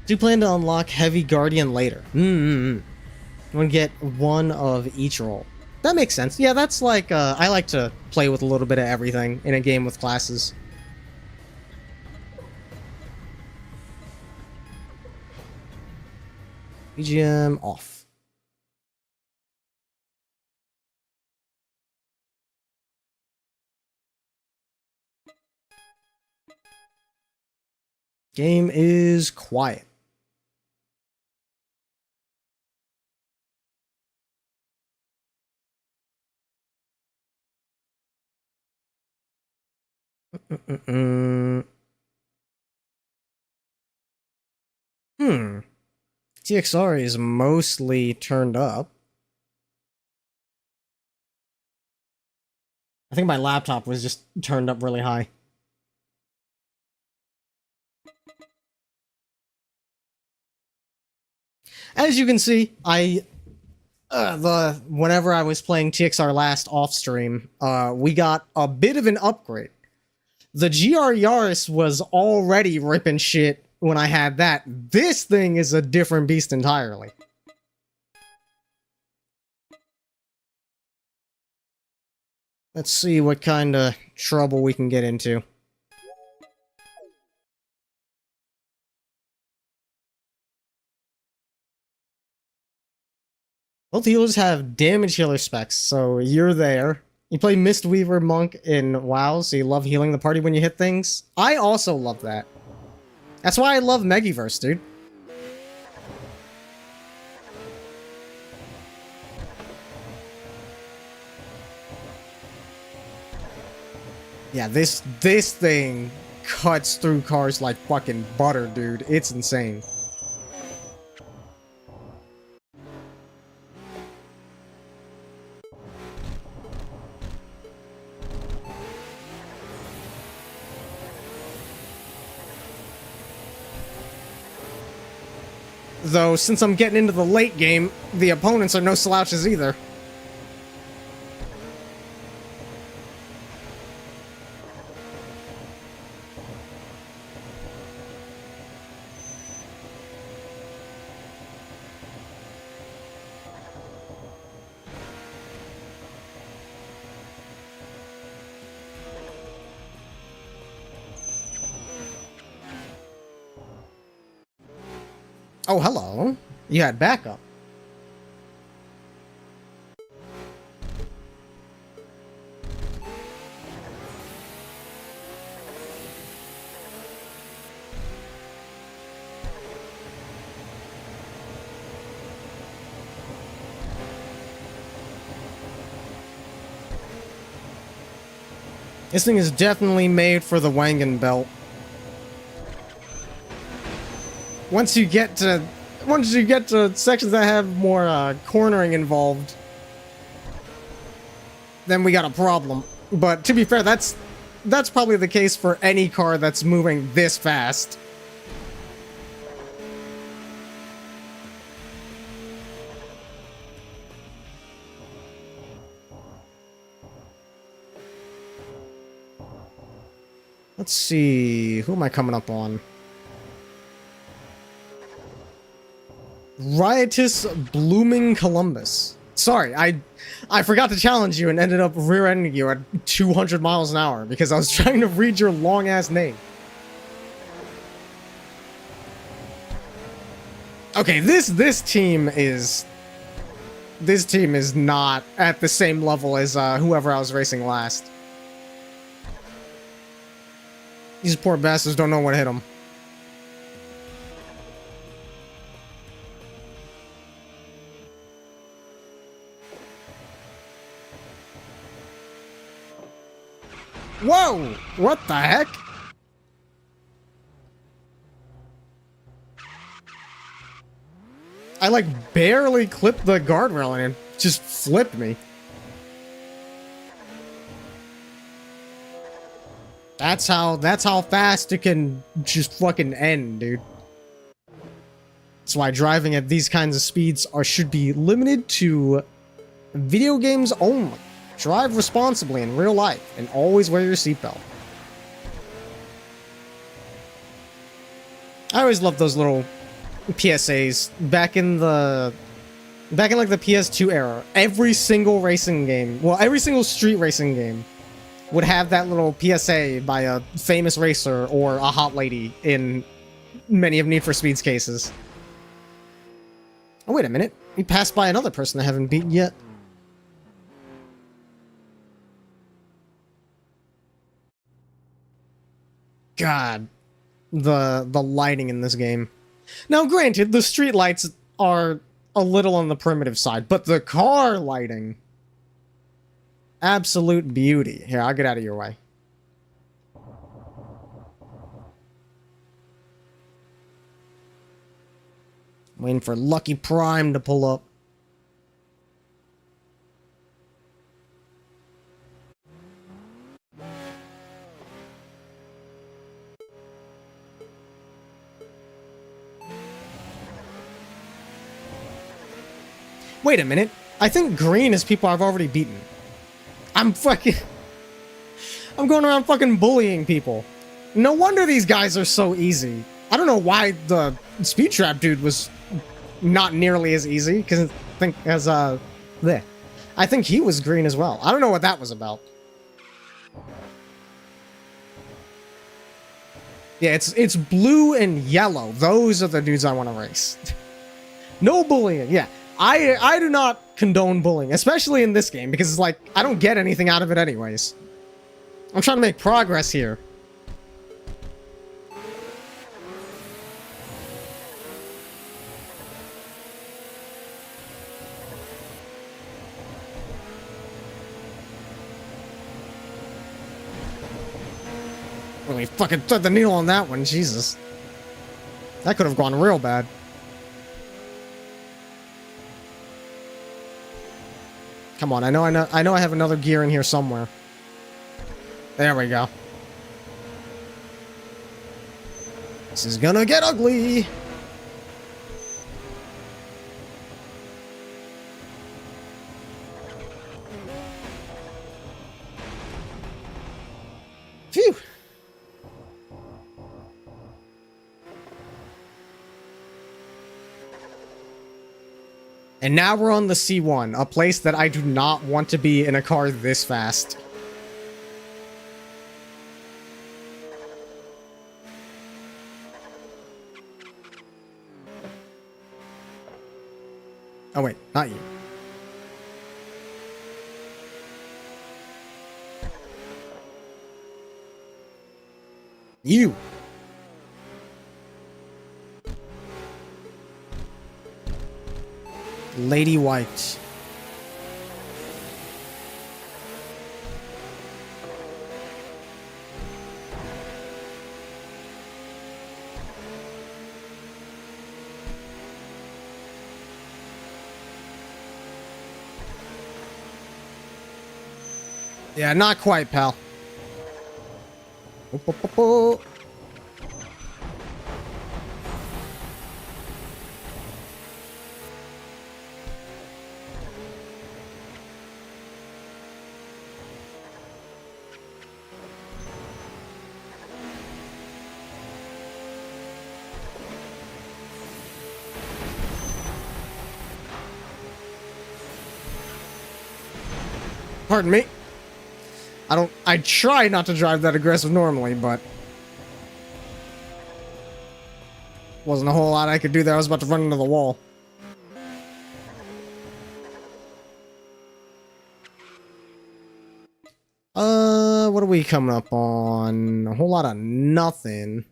Do plan to unlock Heavy Guardian later. I'm gonna get one of each role. That makes sense. Yeah, that's like, I like to play with a little bit of everything in a game with classes. BGM off. Game is quiet. TXR is mostly turned up. I think my laptop was just turned up really high. As you can see, whenever I was playing TXR last off stream, we got a bit of an upgrade. The GR Yaris was already ripping shit when I had that. This thing is a different beast entirely. Let's see what kind of trouble we can get into. Both healers have damage healer specs, so you're there. You play Mistweaver Monk in WoW, so you love healing the party when you hit things. I also love that. That's why I love Megiverse, dude. Yeah, this thing cuts through cars like fucking butter, dude. It's insane. Though, since I'm getting into the late game, the opponents are no slouches either. Oh, hello. You had backup. This thing is definitely made for the Wangan belt. Once you get to sections that have more cornering involved, then we got a problem. But to be fair, that's probably the case for any car that's moving this fast. Let's see, who am I coming up on? Riotous Blooming Columbus. Sorry, I forgot to challenge you and ended up rear-ending you at 200 miles an hour because I was trying to read your long-ass name. Okay, this team is not at the same level as whoever I was racing last. These poor bastards don't know what hit them. Whoa! What the heck? I like barely clipped the guardrail and it just flipped me. That's how fast it can just fucking end, dude. That's why driving at these kinds of speeds should be limited to video games only. Drive responsibly in real life and always wear your seatbelt. I always loved those little PSAs back in like the PS2 era. Every single racing game, well, every single street racing game would have that little PSA by a famous racer or a hot lady in many of Need for Speed's cases. Oh, wait a minute. We passed by another person I haven't beaten yet. God, the lighting in this game. Now, granted, the street lights are a little on the primitive side, but the car lighting... absolute beauty. Here, I'll get out of your way. Waiting for Lucky Prime to pull up. Wait a minute. I think green is people I've already beaten. I'm going around fucking bullying people. No wonder these guys are so easy. I don't know why the speed trap dude was not nearly as easy, because I think he was green as well. I don't know what that was about. Yeah, it's blue and yellow. Those are the dudes I want to race. No bullying. Yeah, I do not condone bullying, especially in this game, because it's like, I don't get anything out of it anyways. I'm trying to make progress here. Really fucking thread the needle on that one, Jesus. That could have gone real bad. Come on, I know I have another gear in here somewhere. There we go. This is gonna get ugly. Phew. And now we're on the C1, a place that I do not want to be in a car this fast. Oh wait, not you. You. Lady White. Yeah, not quite, pal. Oh, oh, oh, oh. Pardon me. I try not to drive that aggressive normally, but wasn't a whole lot I could do there. I was about to run into the wall. What are we coming up on? A whole lot of nothing.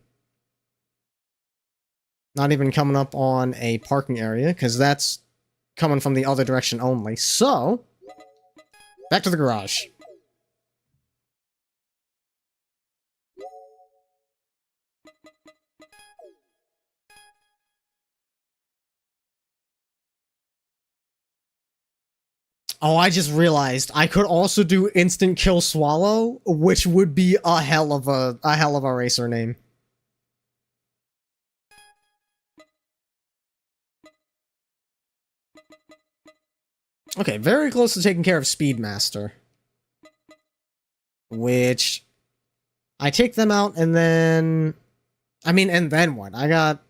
Not even coming up on a parking area, because that's coming from the other direction only. So, back to the garage. Oh, I just realized I could also do instant kill swallow, which would be a hell of a racer name. Okay, very close to taking care of Speedmaster. Which I take them out and then and then what? I got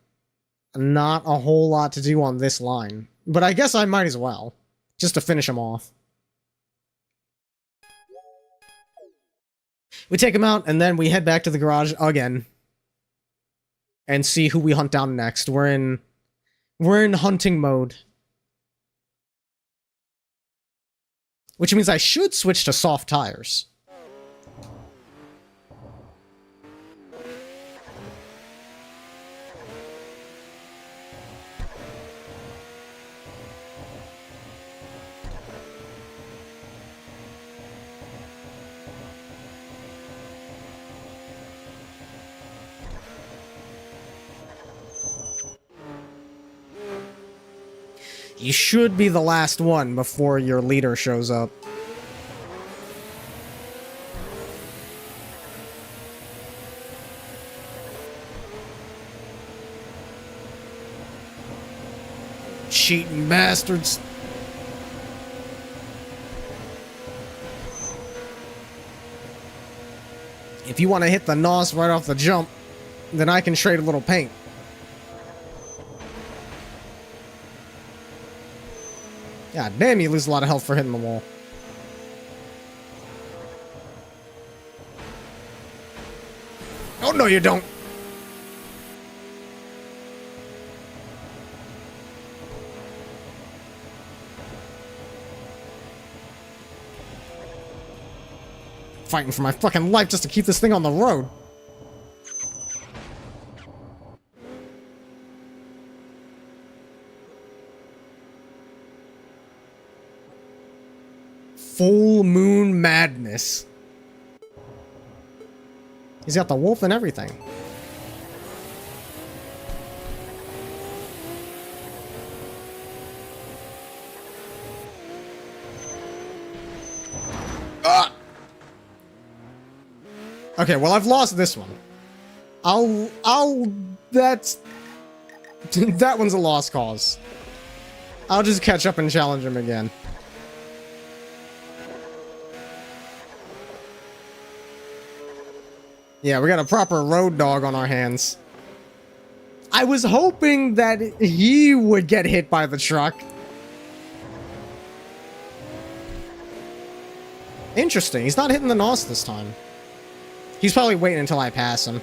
not a whole lot to do on this line, but I guess I might as well. Just to finish him off. We take him out, and then we head back to the garage again. And see who we hunt down next. We're in hunting mode. Which means I should switch to soft tires. You should be the last one before your leader shows up. Cheating bastards. If you want to hit the NOS right off the jump, then I can trade a little paint. God damn, you lose a lot of health for hitting the wall. Oh, no, you don't. Fighting for my fucking life just to keep this thing on the road. Full moon madness. He's got the wolf and everything. Ah! Okay, well, I've lost this one. That's... that one's a lost cause. I'll just catch up and challenge him again. Yeah, we got a proper road dog on our hands. I was hoping that he would get hit by the truck. Interesting, he's not hitting the NOS this time. He's probably waiting until I pass him.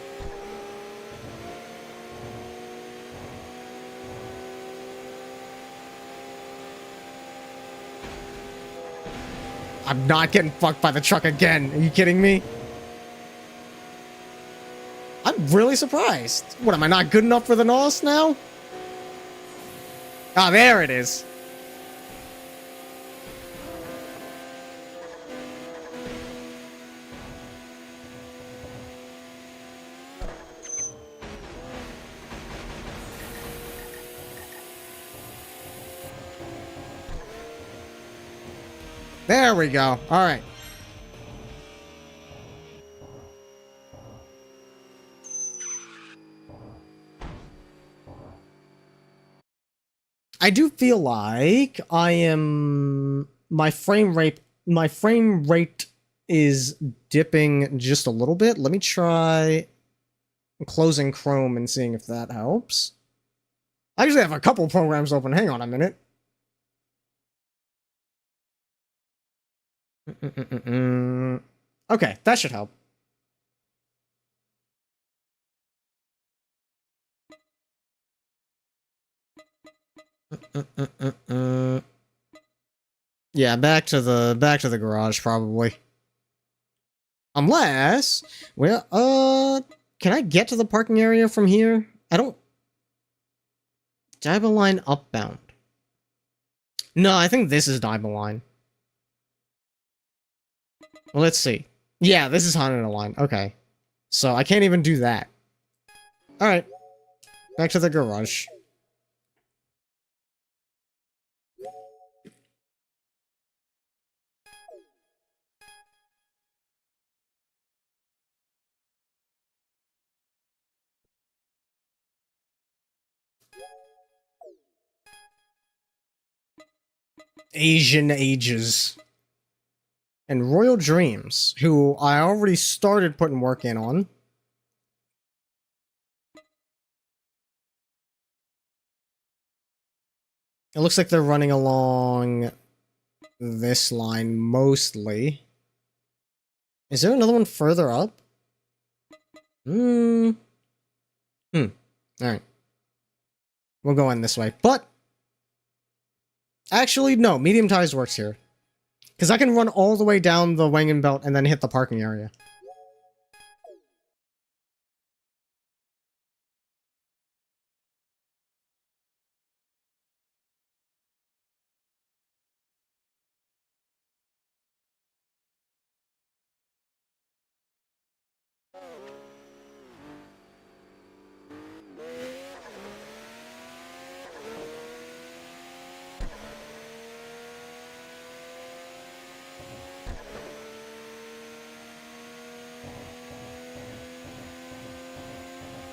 I'm not getting fucked by the truck again. Are you kidding me? I'm really surprised. What, am I not good enough for the NOS now? Ah, there it is. There we go. All right. I do feel like my frame rate is dipping just a little bit. Let me try closing Chrome and seeing if that helps. I usually have a couple programs open. Hang on a minute. Okay, that should help. Yeah, back to the garage probably. Unless, well, can I get to the parking area from here? I don't. Diagonal line upbound. No, I think this is diagonal line. Well, let's see. Yeah, this is Honda line. Okay. So I can't even do that. Alright. Back to the garage. Asian Ages. And Royal Dreams, who I already started putting work in on. It looks like they're running along this line mostly. Is there another one further up? Alright. We'll go in this way. But actually, no, medium ties works here. Because I can run all the way down the Wangen Belt and then hit the parking area.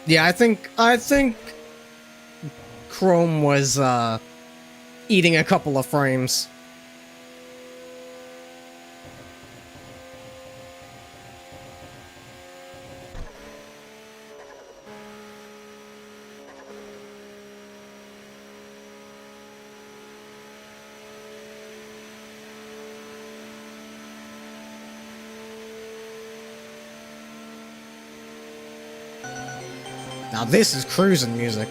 Yeah, I think Chrome was eating a couple of frames. Now this is cruising music.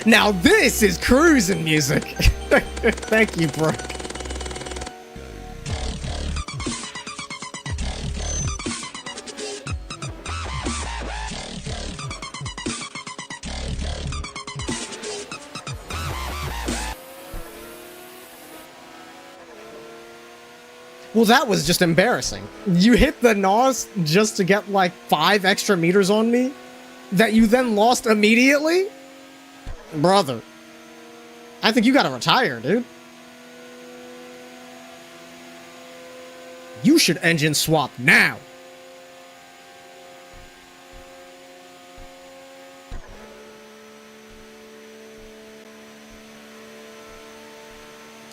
Now this is cruising music. Thank you, bro. Well, that was just embarrassing. You hit the NOS just to get like 5 extra meters on me? That you then lost immediately? Brother. I think you gotta retire, dude. You should engine swap now.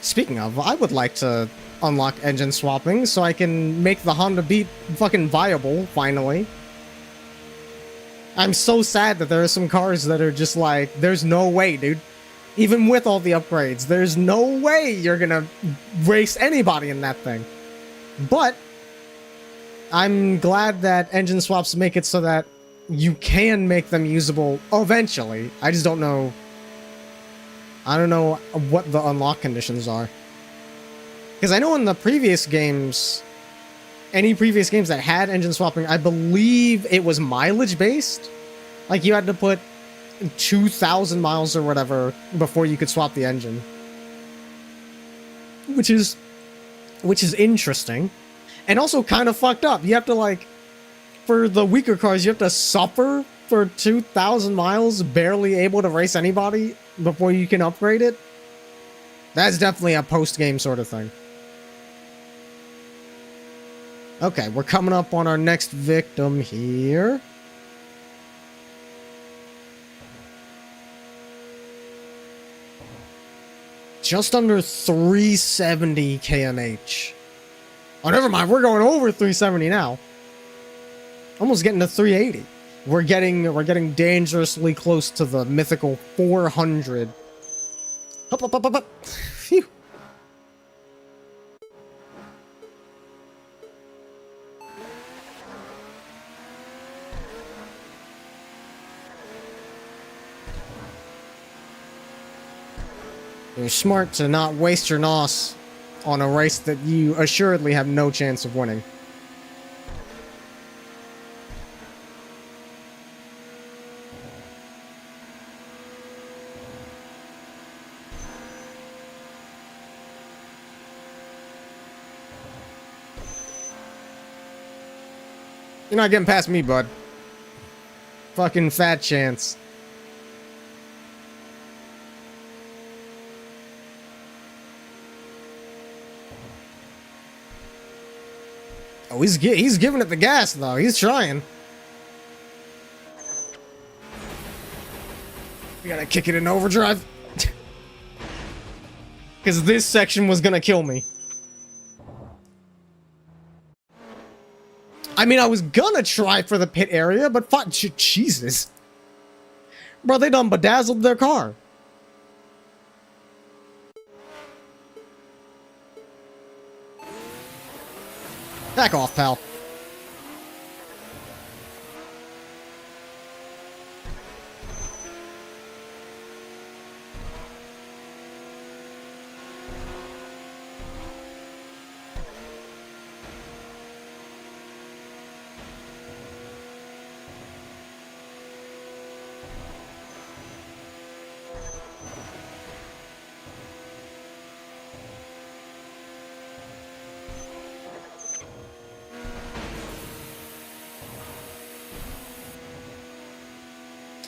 Speaking of, I would like to unlock engine swapping so I can make the Honda Beat fucking viable, finally. I'm so sad that there are some cars that are just like, there's no way, dude. Even with all the upgrades, there's no way you're gonna race anybody in that thing. But I'm glad that engine swaps make it so that you can make them usable eventually. I just don't know. I don't know what the unlock conditions are. Because I know in the previous games, any previous games that had engine swapping, I believe it was mileage based. Like you had to put 2,000 miles or whatever before you could swap the engine. Which is interesting. And also kind of fucked up. You have to, like, for the weaker cars, you have to suffer for 2,000 miles, barely able to race anybody before you can upgrade it. That's definitely a post-game sort of thing. Okay, we're coming up on our next victim here. Just under 370 kmh. Oh, never mind. We're going over 370 now. Almost getting to 380. We're getting dangerously close to the mythical 400. Up, up, up, up, up. Phew. You're smart to not waste your NOS on a race that you assuredly have no chance of winning. You're not getting past me, bud. Fucking fat chance. Oh, he's giving it the gas, though. He's trying. We gotta kick it in overdrive. Because this section was gonna kill me. I mean, I was gonna try for the pit area, but fuck, Jesus. Bro, they done bedazzled their car. Back off, pal.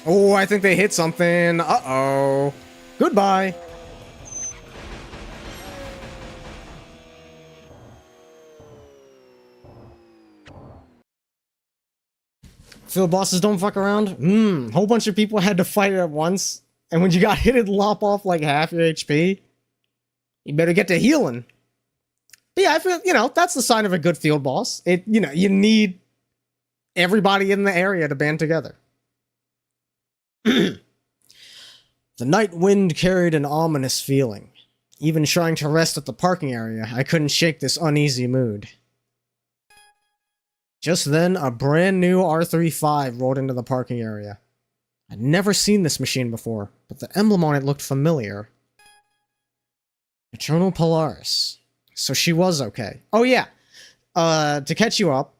Oh, I think they hit something. Uh-oh. Goodbye. Field bosses don't fuck around. Whole bunch of people had to fight it at once. And when you got hit, it'd lop off like half your HP. You better get to healing. But yeah, I feel, that's the sign of a good field boss. You need everybody in the area to band together. The night wind carried an ominous feeling. Even trying to rest at the parking area, I couldn't shake this uneasy mood. Just then, a brand new R35 rolled into the parking area. I'd never seen this machine before, but the emblem on it looked familiar. Eternal Polaris. So she was okay. Oh yeah, to catch you up,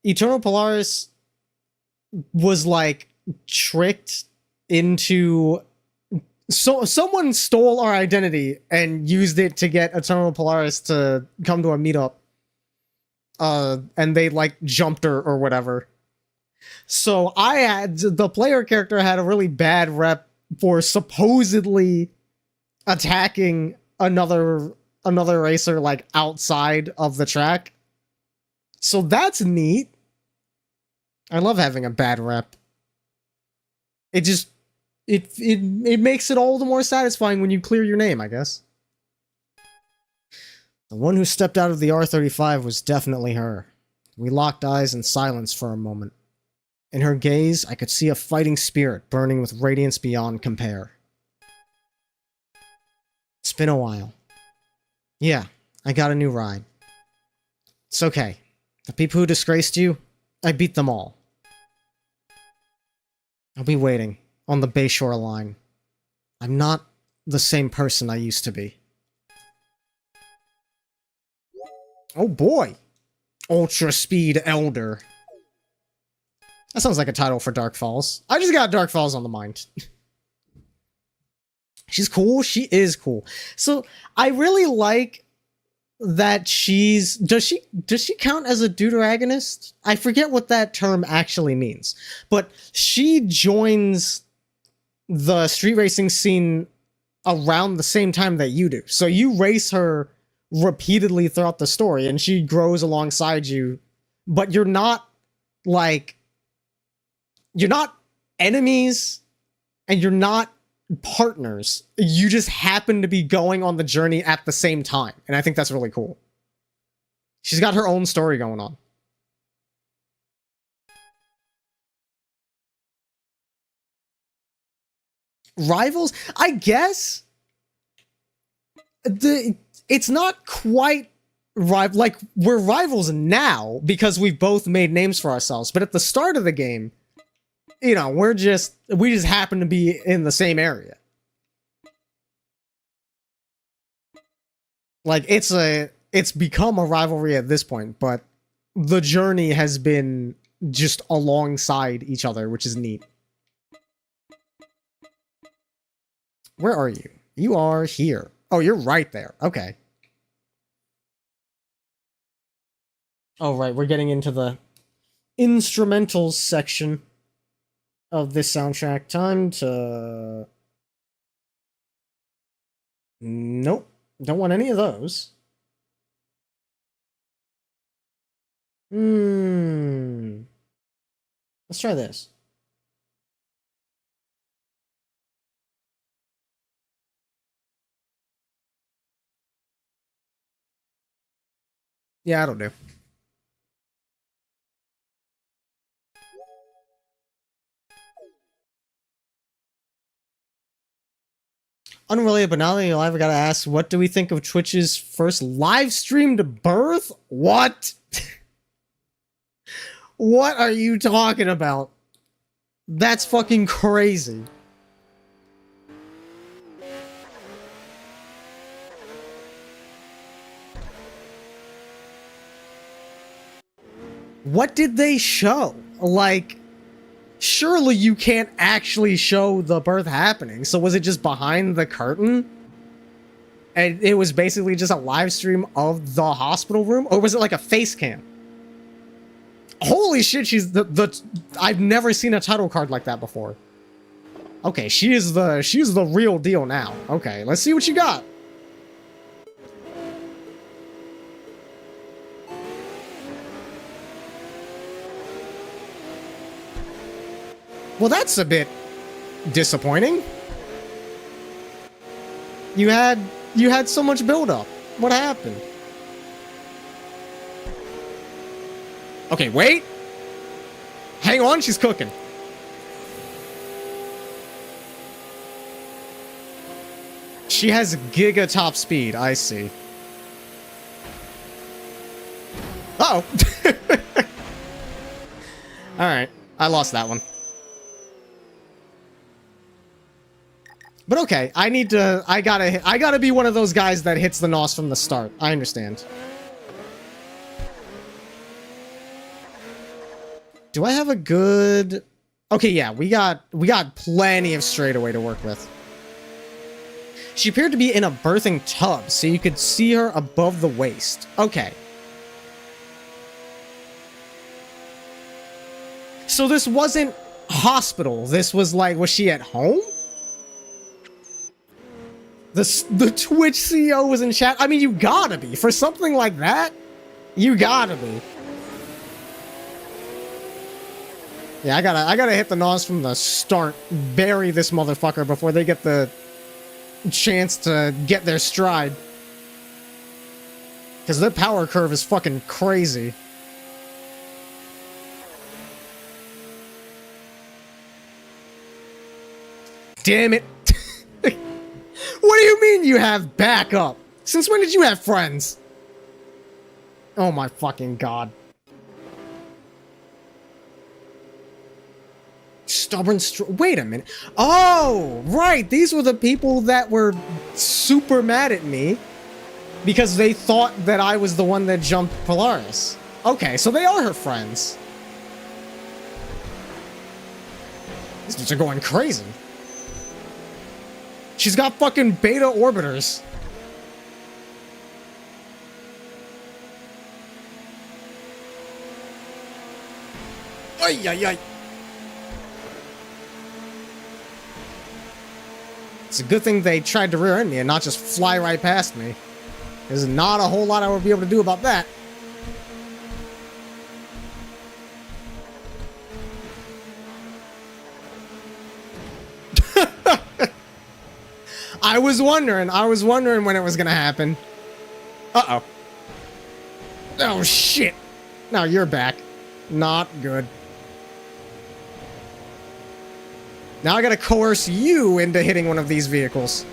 Eternal Polaris was like tricked into... So someone stole our identity and used it to get Eternal Polaris to come to a meetup. And they like jumped her or whatever. So the player character had a really bad rep for supposedly attacking another racer like outside of the track. So that's neat. I love having a bad rep. It makes it all the more satisfying when you clear your name, I guess. The one who stepped out of the R35 was definitely her. We locked eyes in silence for a moment. In her gaze, I could see a fighting spirit burning with radiance beyond compare. It's been a while. Yeah, I got a new ride. It's okay. The people who disgraced you, I beat them all. I'll be waiting on the Bayshore line. I'm not the same person I used to be. Oh boy. Ultra Speed Elder. That sounds like a title for Dark Falls. I just got Dark Falls on the mind. She's cool. She is cool. So I really like that she's... Does she count as a deuteragonist? I forget what that term actually means. But she joins the street racing scene around the same time that you do. So you race her repeatedly throughout the story, and she grows alongside you, but you're not, like... You're not enemies, and you're not partners. You just happen to be going on the journey at the same time, and I think that's really cool. She's got her own story going on. Rivals? I guess it's not quite like we're rivals now because we've both made names for ourselves, but at the start of the game, you know, we just happen to be in the same area. Like it's become a rivalry at this point, but the journey has been just alongside each other, which is neat. Where are you? You are here. Oh, you're right there. Okay. Oh, right. We're getting into the instrumentals section of this soundtrack. Time to... Nope. Don't want any of those. Let's try this. Yeah, that'll do. Unrelated, but now that you're live, I gotta ask, what do we think of Twitch's first live streamed birth? What? What are you talking about? That's fucking crazy. What did they show? Like, surely you can't actually show the birth happening. So was it just behind the curtain? And it was basically just a live stream of the hospital room? Or was it like a face cam? Holy shit, she's I've never seen a title card like that before. Okay, she's the real deal now. Okay, let's see what you got. Well, that's a bit disappointing. You had so much build-up. What happened? Okay, wait. Hang on, she's cooking. She has giga top speed, I see. Uh-oh. Alright, I lost that one. But okay, I gotta be one of those guys that hits the NOS from the start. I understand. Do I have a good... Okay, yeah, we got plenty of straightaway to work with. She appeared to be in a birthing tub, so you could see her above the waist. Okay. So this wasn't hospital. This was like, was she at home? The Twitch CEO was in chat. I mean, you gotta be. For something like that, you gotta be. Yeah, I gotta hit the NOS from the start. Bury this motherfucker before they get the chance to get their stride. Because their power curve is fucking crazy. Damn it. What do you mean you have backup? Since when did you have friends? Oh my fucking god. Stubborn wait a minute. Oh, right. These were the people that were super mad at me Because they thought that I was the one that jumped Polaris. Okay, so they are her friends. These dudes are going crazy. She's got fucking beta orbiters. Ay, ay, ay. It's a good thing they tried to rear end me and not just fly right past me. There's not a whole lot I would be able to do about that. I was wondering when it was gonna happen. Uh-oh. Oh, shit. Now you're back. Not good. Now I gotta coerce you into hitting one of these vehicles.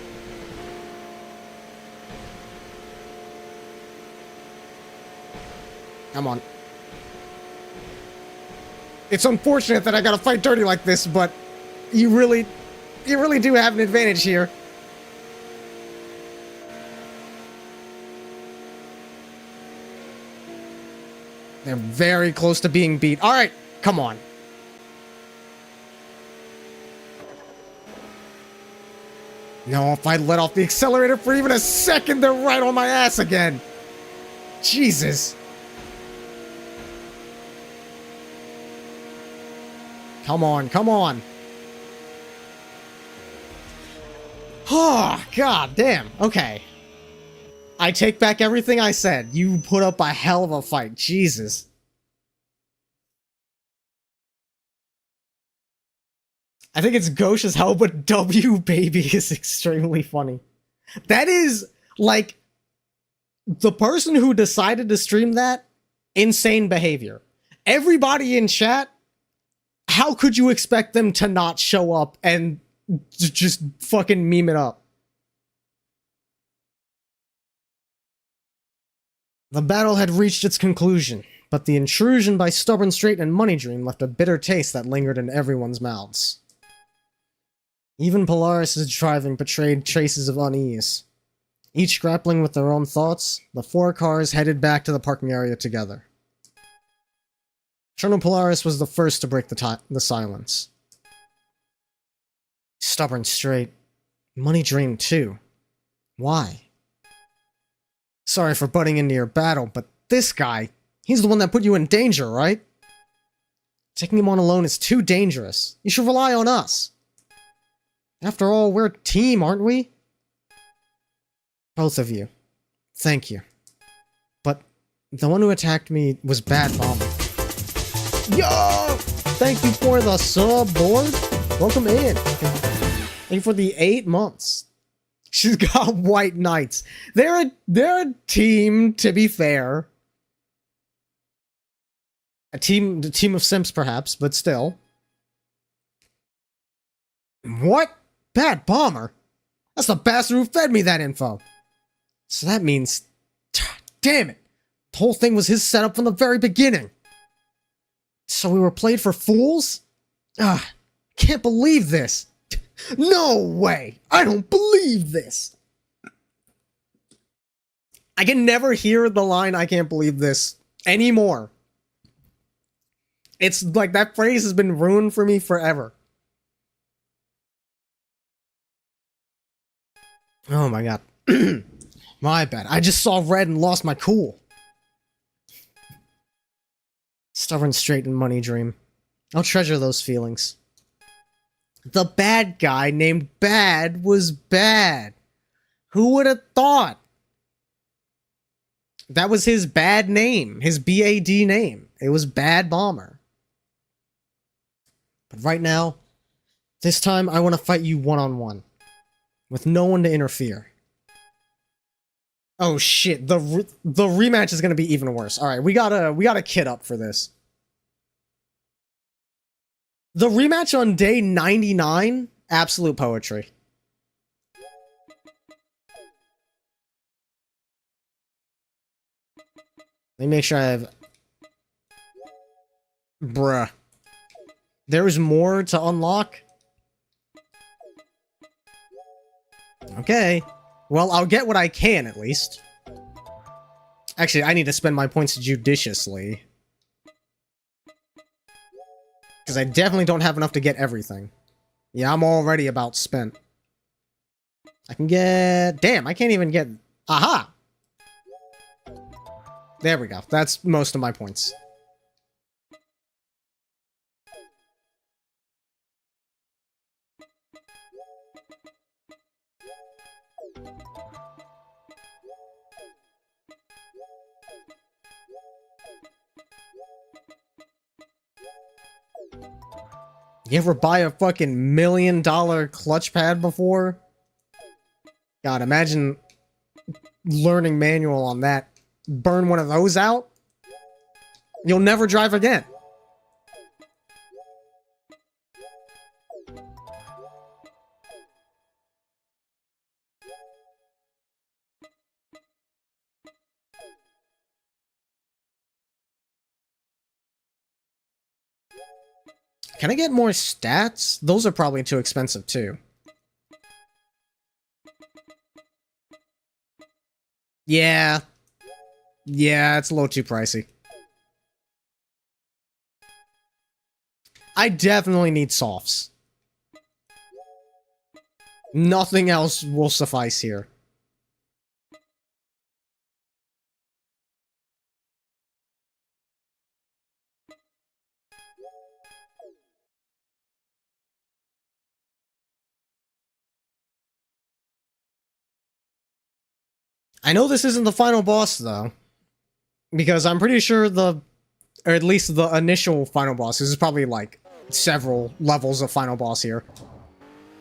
Come on. It's unfortunate that I gotta fight dirty like this, but you really do have an advantage here. They're very close to being beat. All right, come on. No, if I let off the accelerator for even a second, they're right on my ass again. Jesus. Come on, come on. Oh, god damn. Okay. I take back everything I said. You put up a hell of a fight. Jesus. I think it's gauche as hell, but W baby is extremely funny. That is, like, the person who decided to stream that, insane behavior. Everybody in chat, how could you expect them to not show up and just fucking meme it up? The battle had reached its conclusion, but the intrusion by Stubborn Straight and Money Dream left a bitter taste that lingered in everyone's mouths. Even Polaris' driving betrayed traces of unease. Each grappling with their own thoughts, the four cars headed back to the parking area together. Colonel Polaris was the first to break the silence. Stubborn Straight. Money Dream too. Why? Sorry for butting into your battle, but this guy, he's the one that put you in danger, right? Taking him on alone is too dangerous. You should rely on us. After all, we're a team, aren't we? Both of you. Thank you. But the one who attacked me was Bad Bomber. Yo! Thank you for the sub, board. Welcome in. Thank you for the 8 months. She's got White Knights. They're a team, to be fair. A team of simps, perhaps, but still. What? Bad Bomber? That's the bastard who fed me that info. So that means... Damn it! The whole thing was his setup from the very beginning. So we were played for fools? Can't believe this. No way! I don't believe this! I can never hear the line, I can't believe this, anymore. It's like that phrase has been ruined for me forever. Oh my god. My bad. I just saw red and lost my cool. Stubborn Straight and Money Dream. I'll treasure those feelings. The bad guy named Bad was bad. Who would have thought? That was his bad name. His B-A-D name. It was Bad Bomber. But right now, this time I want to fight you one-on-one. With no one to interfere. Oh shit, the rematch is gonna be even worse. Alright, we gotta kit up for this. The rematch on day 99, absolute poetry. Let me make sure I have... Bruh. There's more to unlock? Okay. Well, I'll get what I can, at least. Actually, I need to spend my points judiciously. Because I definitely don't have enough to get everything. Yeah, I'm already about spent. I can get... Damn, I can't even get... Aha! There we go. That's most of my points. You ever buy a fucking $1 million clutch pad before? God, imagine learning manual on that. Burn one of those out? You'll never drive again. Can I get more stats? Those are probably too expensive too. Yeah. Yeah, it's a little too pricey. I definitely need softs. Nothing else will suffice here. I know this isn't the final boss, though. Because I'm pretty sure or at least the initial final boss, this is probably like several levels of final boss here.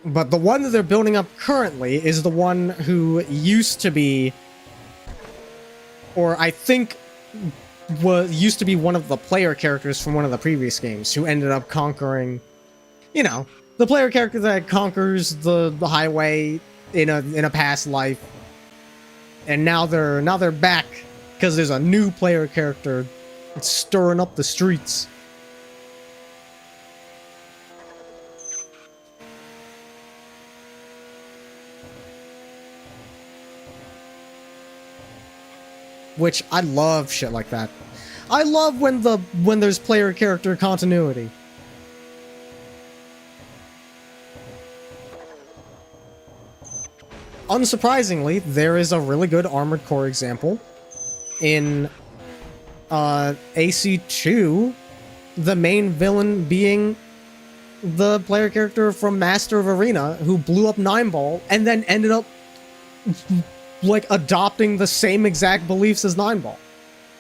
But the one that they're building up currently is the one who used to be, or I think used to be one of the player characters from one of the previous games, who ended up conquering, you know, the player character that conquers the highway in a past life. And now they're back because there's a new player character that's stirring up the streets. Which I love shit like that. I love when there's player character continuity. Unsurprisingly, there is a really good Armored Core example in AC2, the main villain being the player character from Master of Arena who blew up Nineball and then ended up like adopting the same exact beliefs as Nineball,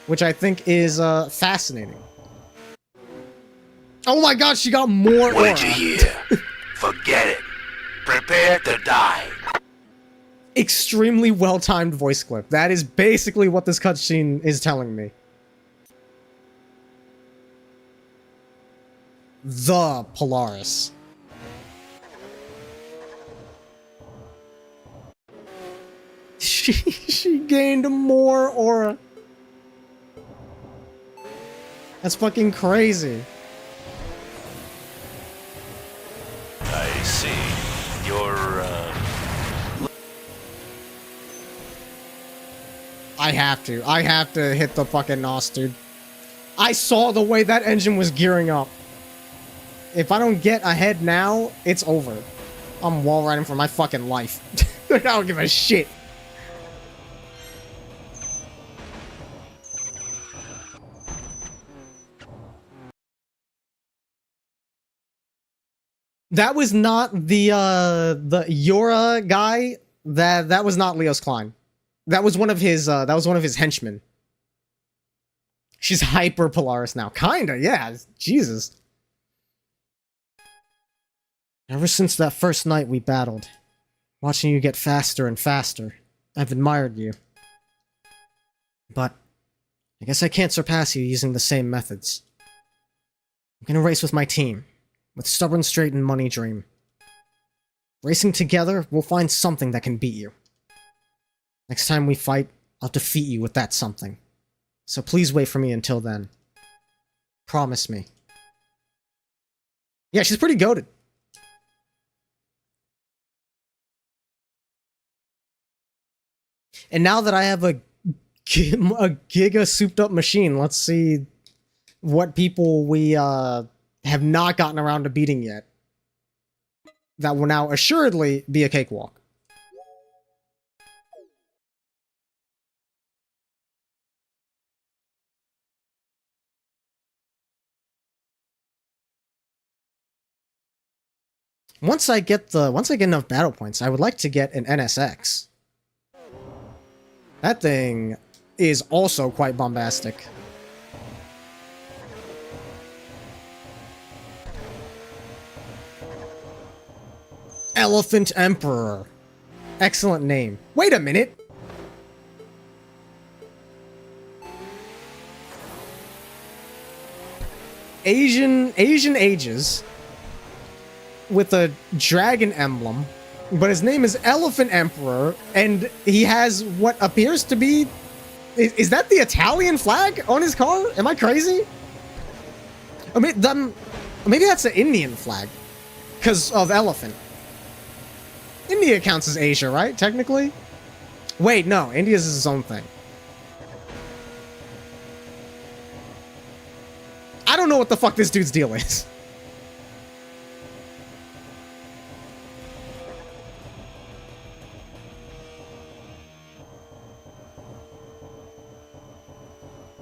which I think is fascinating. Oh my god, she got more What aura. did you hear? Forget it. Prepare to die. Extremely well-timed voice clip. That is basically what this cutscene is telling me. The Polaris. She gained more aura. That's fucking crazy. I see. You're, I have to hit the fucking NOS, dude. I saw the way that engine was gearing up. If I don't get ahead now, it's over. I'm wall riding for my fucking life. I don't give a shit. That was not the Yora guy. That was not Leos Klein. That was one of his henchmen. She's hyper Polaris now. Kinda, yeah. Jesus. Ever since that first night we battled, watching you get faster and faster, I've admired you. But I guess I can't surpass you using the same methods. I'm gonna race with my team, with Stubborn Straight and Money Dream. Racing together, we'll find something that can beat you. Next time we fight, I'll defeat you with that something. So please wait for me until then. Promise me. Yeah, she's pretty goated. And now that I have a giga souped up machine. Let's see what people we have not gotten around to beating yet. That will now assuredly be a cakewalk. Once I get enough battle points, I would like to get an NSX. That thing is also quite bombastic. Elephant Emperor. Excellent name. Wait a minute. Asian ages with a dragon emblem, but his name is Elephant Emperor, and he has what appears to be... Is that the Italian flag on his car? Am I crazy? I mean, maybe that's the Indian flag, because of elephant. India counts as Asia, right? Technically? Wait, no. India's its own thing. I don't know what the fuck this dude's deal is.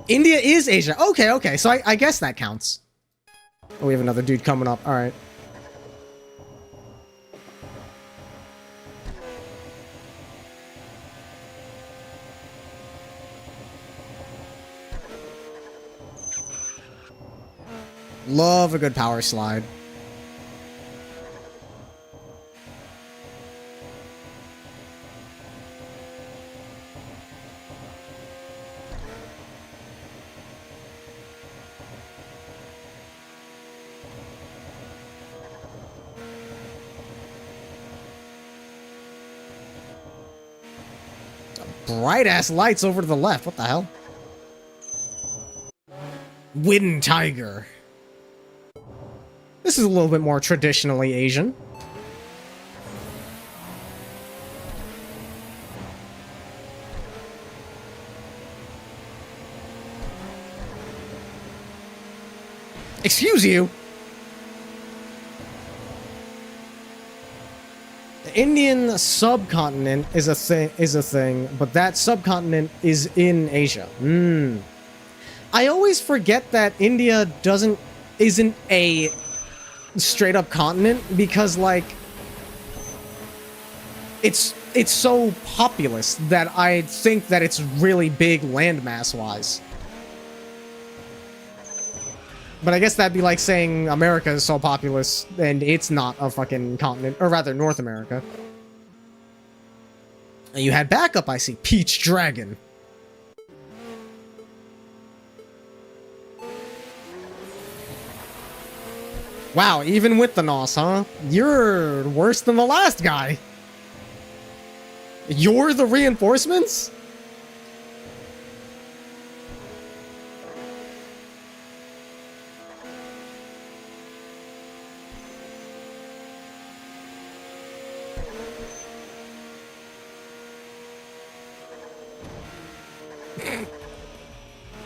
India is Asia. Okay. So I guess that counts. Oh, we have another dude coming up. All right. Love a good power slide. Bright-ass lights over to the left. What the hell? Wind Tiger. This is a little bit more traditionally Asian. Excuse you? The Indian subcontinent is a thing, but that subcontinent is in Asia. I always forget that India isn't a straight up continent because, like, it's so populous that I think that it's really big landmass wise. But I guess that'd be like saying America is so populous and it's not a fucking continent, or rather North America. And you had backup, I see. Peach Dragon. Wow, even with the NOS, huh? You're worse than the last guy. You're the reinforcements?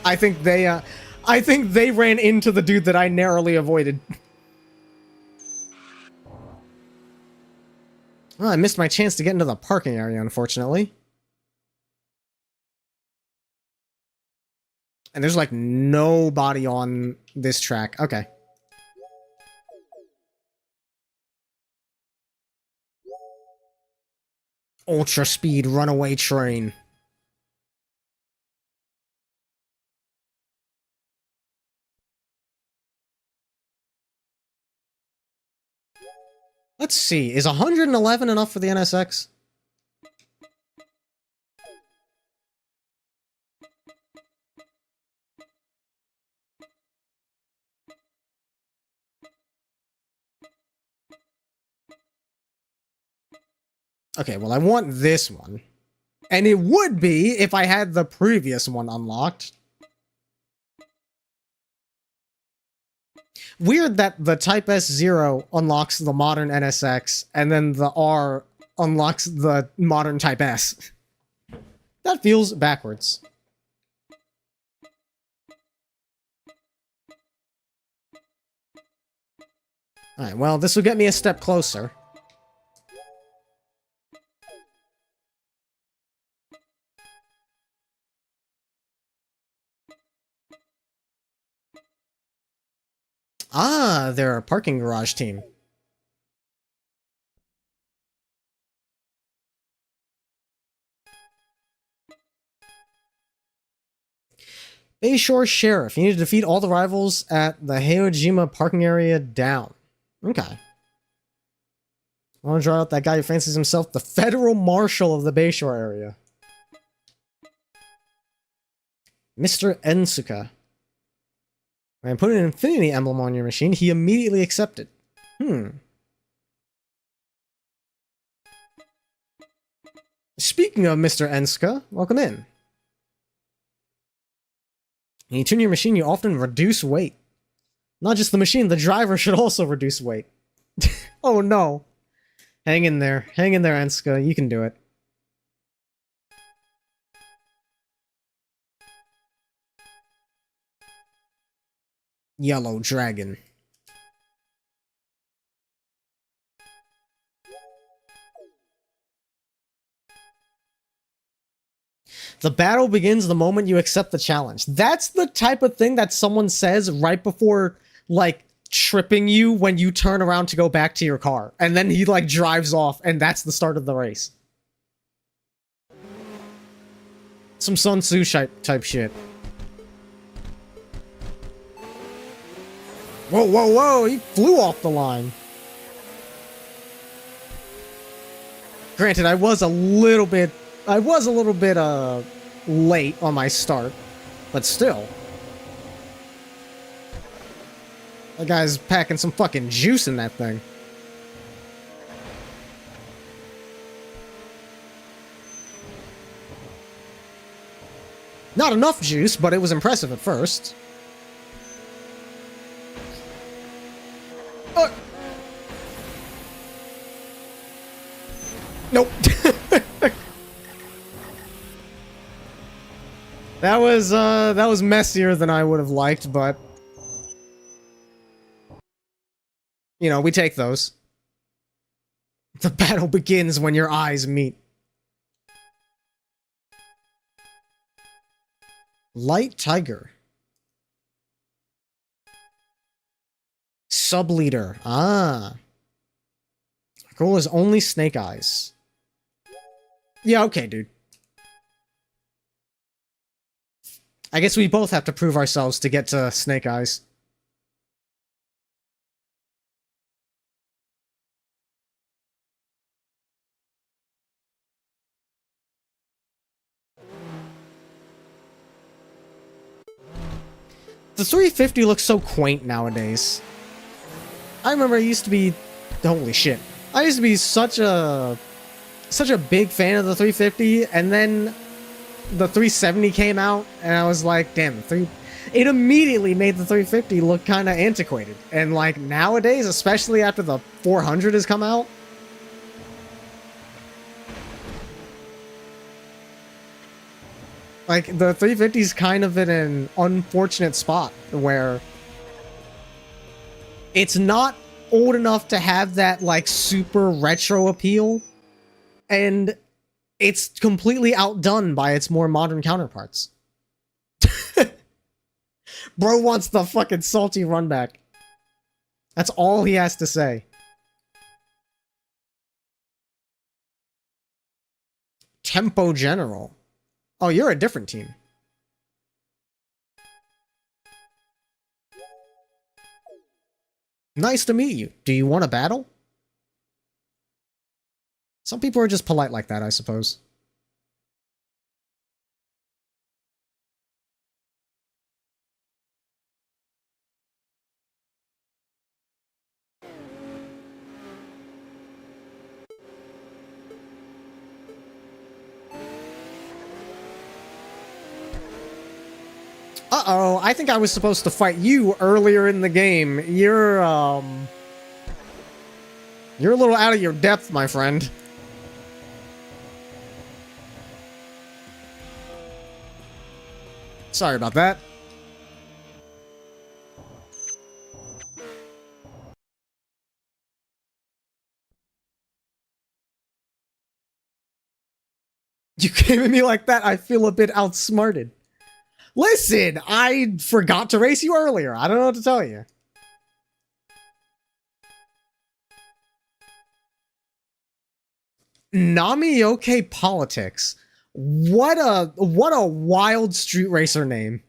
I think they ran into the dude that I narrowly avoided. Well, I missed my chance to get into the parking area, unfortunately. And there's, like, nobody on this track. Okay. Ultra speed runaway train. Let's see, is 111 enough for the NSX? Okay, well, I want this one. And it would be if I had the previous one unlocked. Weird that the Type S0 unlocks the modern NSX, and then the R unlocks the modern Type S. That feels backwards. Alright, well, this will get me a step closer. Ah, they're a parking garage team. Bayshore Sheriff. You need to defeat all the rivals at the Heojima parking area down. Okay. I want to draw out that guy who fancies himself the Federal Marshal of the Bayshore area. Mr. Ensuka. When I put an infinity emblem on your machine, he immediately accepted. Speaking of Mr. Ensuka, welcome in. When you tune your machine, you often reduce weight. Not just the machine, the driver should also reduce weight. Oh no. Hang in there, Ensuka, you can do it. Yellow Dragon. The battle begins the moment you accept the challenge. That's the type of thing that someone says right before, like, tripping you when you turn around to go back to your car. And then he, like, drives off, and that's the start of the race. Some Sun Tzu type shit. Whoa, whoa, whoa! He flew off the line. Granted, I was a little bit late on my start, but still. That guy's packing some fucking juice in that thing. Not enough juice, but it was impressive at first. Nope. That was messier than I would have liked, but you know, we take those. The battle begins when your eyes meet. Light Tiger. Sub-leader. Ah. Goal is only Snake Eyes. Yeah, okay, dude. I guess we both have to prove ourselves to get to Snake Eyes. The 350 looks so quaint nowadays. I remember I used to be... Holy shit. I used to be such a big fan of the 350, and then the 370 came out, and I was like, damn, it immediately made the 350 look kind of antiquated. And like nowadays, especially after the 400 has come out, like the 350 is kind of in an unfortunate spot where it's not old enough to have that like super retro appeal, and it's completely outdone by its more modern counterparts. Bro wants the fucking salty run back. That's all he has to say. Tempo General. Oh, you're a different team. Nice to meet you. Do you want a battle? Some people are just polite like that, I suppose. Uh-oh, I think I was supposed to fight you earlier in the game. You're a little out of your depth, my friend. Sorry about that. You came at me like that, I feel a bit outsmarted. Listen, I forgot to race you earlier. I don't know what to tell you. Namioke Politics. What a wild street racer name.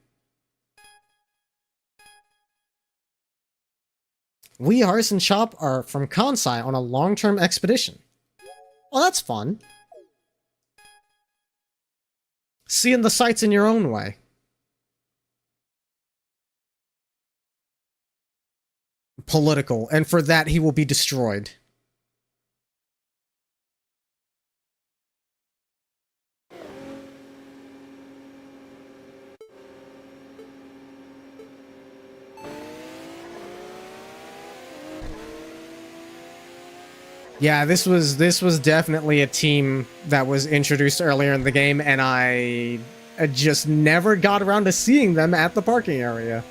We, Horace and Chop, are from Kansai on a long-term expedition. Well, that's fun. Seeing the sights in your own way. Political, and for that he will be destroyed. Yeah, this was definitely a team that was introduced earlier in the game, and I just never got around to seeing them at the parking area.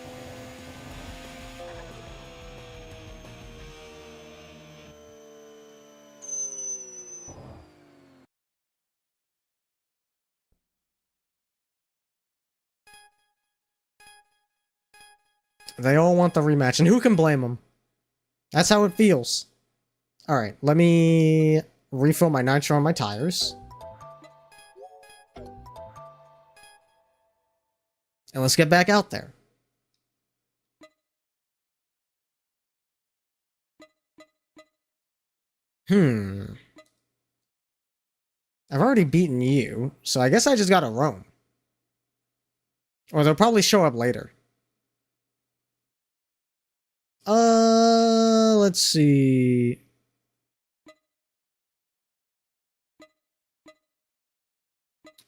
They all want the rematch, and who can blame them? That's how it feels. Alright, let me refill my nitro on my tires. And let's get back out there. I've already beaten you, so I guess I just gotta roam. Or they'll probably show up later. Let's see.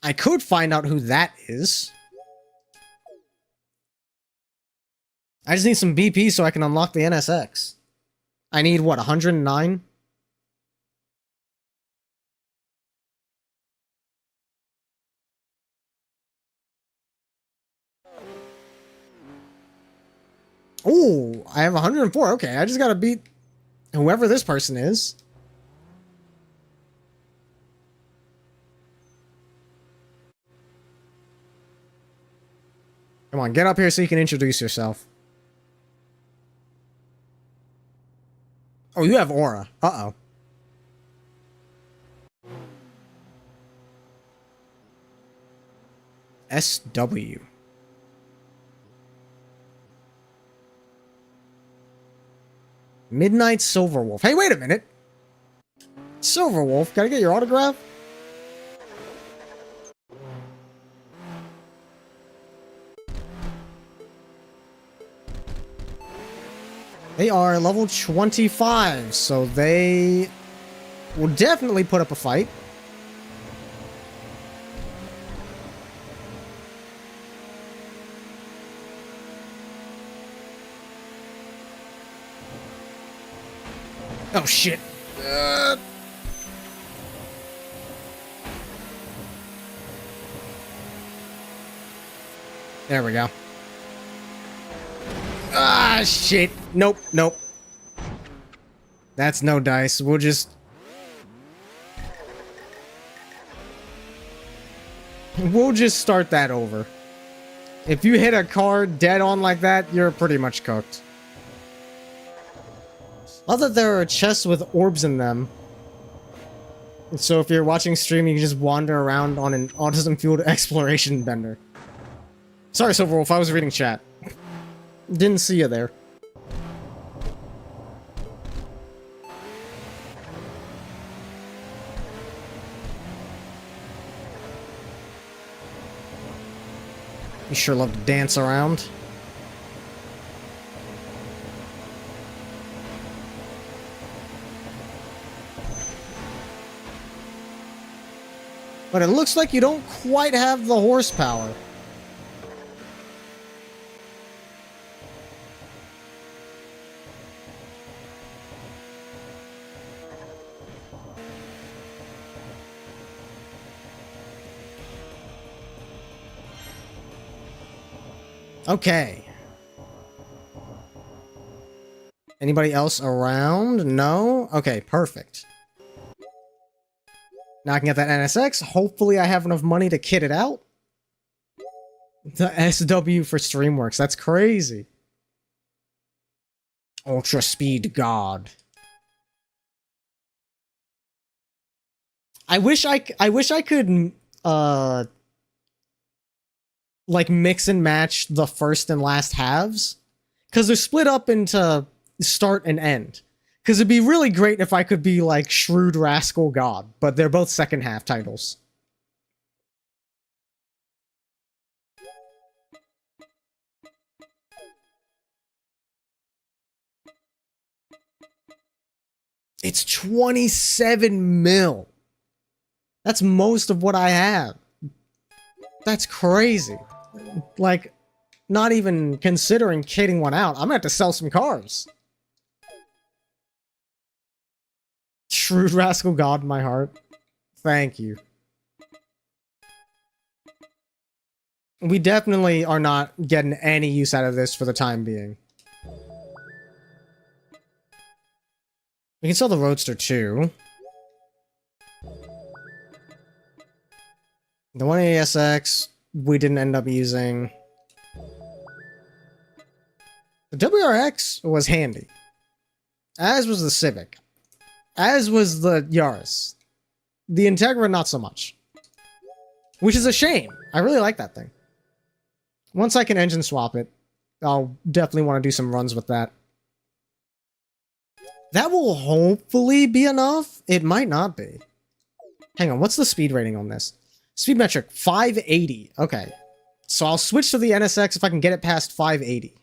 I could find out who that is. I just need some BP so I can unlock the NSX. I need, what, 109? Oh, I have 104. Okay, I just gotta beat whoever this person is. Come on, get up here so you can introduce yourself. Oh, you have aura. Uh-oh. SW. Midnight Silverwolf. Hey, wait a minute. Silverwolf, gotta get your autograph? They are level 25, so they will definitely put up a fight. Oh, shit. There we go. Ah, shit. Nope, nope. That's no dice. We'll just... start that over. If you hit a card dead on like that, you're pretty much cooked. Love that there are chests with orbs in them. So if you're watching stream, you can just wander around on an autism-fueled exploration bender. Sorry, Silverwolf, I was reading chat. Didn't see you there. You sure love to dance around. But it looks like you don't quite have the horsepower. Okay. Anybody else around? No? Okay, perfect. Now I can get that NSX. Hopefully I have enough money to kit it out. The SW for StreamWorks. That's crazy. Ultra Speed God. I wish I could like mix and match the first and last halves, because they're split up into start and end. Because it'd be really great if I could be like Shrewd Rascal God, but they're both second half titles. It's 27 mil. That's most of what I have. That's crazy. Like, not even considering kitting one out. I'm gonna have to sell some cars. Shrewd Rascal God in my heart. Thank you. We definitely are not getting any use out of this for the time being. We can sell the Roadster too. The 180SX we didn't end up using. The WRX was handy. As was the Civic. As was the Yaris. The Integra, not so much. Which is a shame. I really like that thing. Once I can engine swap it, I'll definitely want to do some runs with that. That will hopefully be enough. It might not be. Hang on, what's the speed rating on this? Speed metric, 580. Okay. So I'll switch to the NSX if I can get it past 580.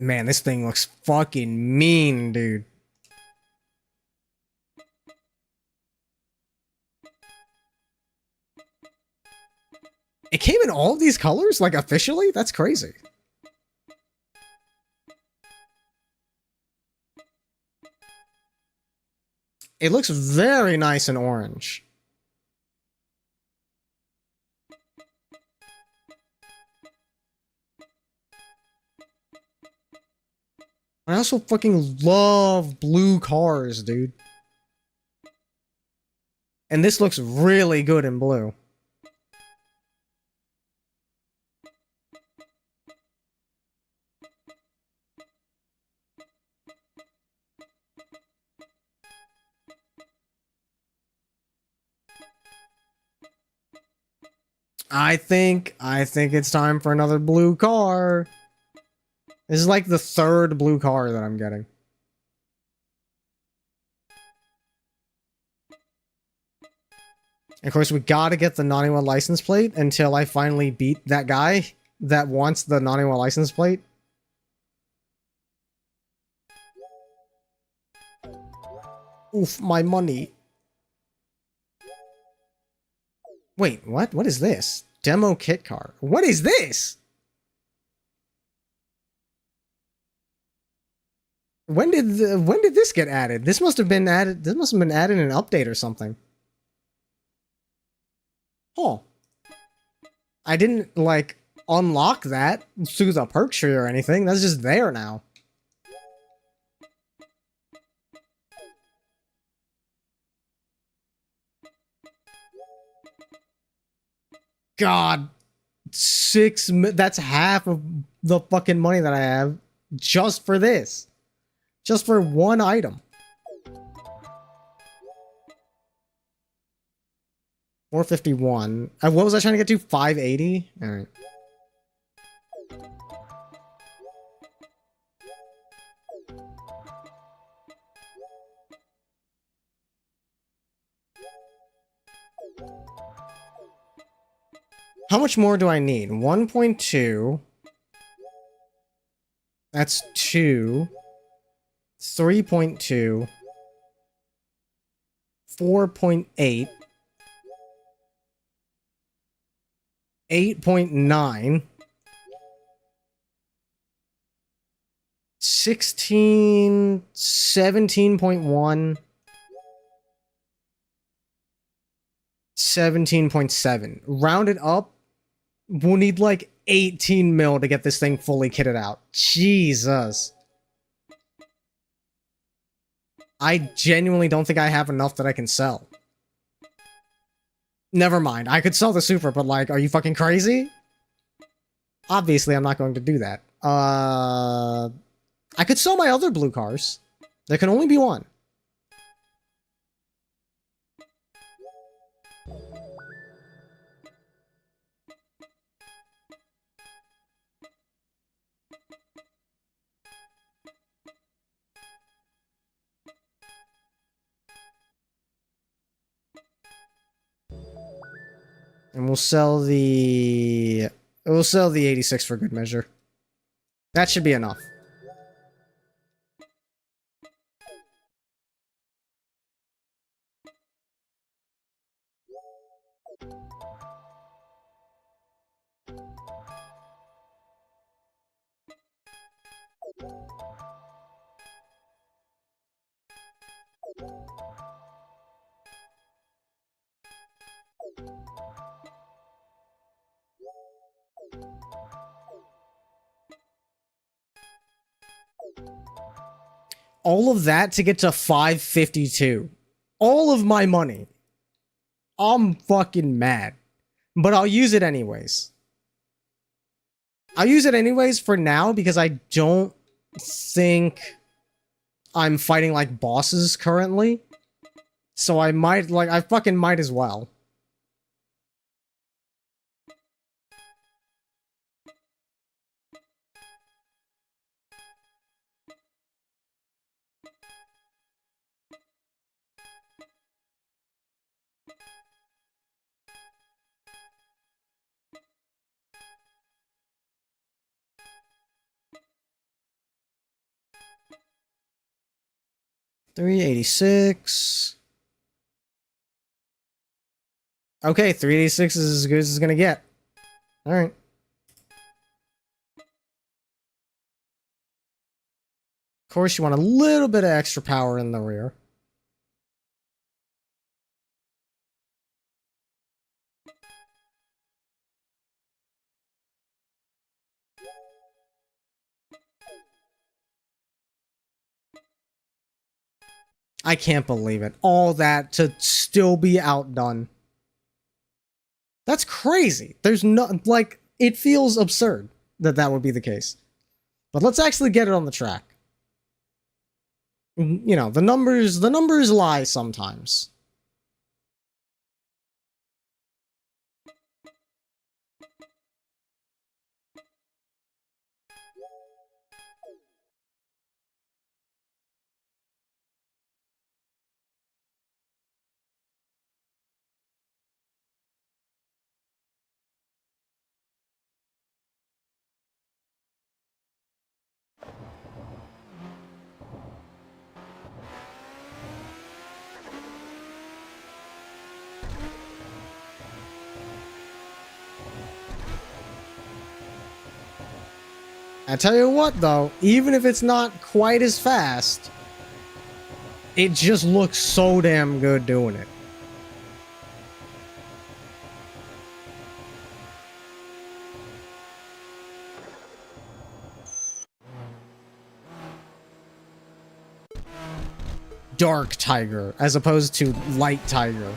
Man, this thing looks fucking mean, dude. It came in all of these colors? Like, officially? That's crazy. It looks very nice in orange. I also fucking love blue cars, dude. And this looks really good in blue. I think it's time for another blue car. This is like the third blue car that I'm getting. Of course, we gotta get the Naniwa license plate until I finally beat that guy that wants the Naniwa license plate. Oof, my money. Wait, what? What is this? Demo kit car. What is this? When did this get added? This must have been added. This must have been added in an update or something. Oh, I didn't like unlock that through the perk tree or anything. That's just there now. God, that's half of the fucking money that I have just for this. Just for one item. 451. What was I trying to get to? 580? Alright. How much more do I need? 1.2. That's 2. 3.2. 4.8. 8.9. 16. 17.1. 17.7. Rounded up We'll need like 18 mil to get this thing fully kitted out. Jesus. I genuinely don't think I have enough that I can sell. Never mind. I could sell the Super, but like, are you fucking crazy? Obviously, I'm not going to do that. I could sell my other blue cars. There can only be one. And we'll sell the 86 for good measure. That should be enough. All of that to get to 552. All of my money. I'm fucking mad. But I'll use it anyways. I'll use it anyways for now because I don't think I'm fighting like bosses currently. So I might, like, I fucking might as well. $386. Okay, 386 is as good as it's gonna get. Alright. Of course, you want a little bit of extra power in the rear. I can't believe it. All that to still be outdone. That's crazy. There's no, like, it feels absurd that that would be the case. But let's actually get it on the track. You know, the numbers lie sometimes. I tell you what, though, even if it's not quite as fast, it just looks so damn good doing it. Dark Tiger, as opposed to Light Tiger.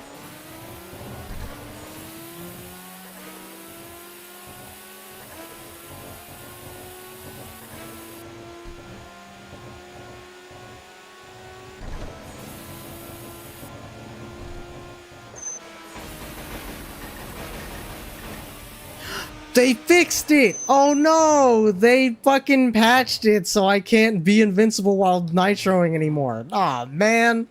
They fixed it! Oh no! They fucking patched it so I can't be invincible while nitroing anymore. Aw, man.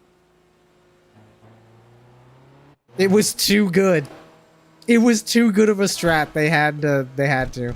It was too good. It was too good of a strat. They had to.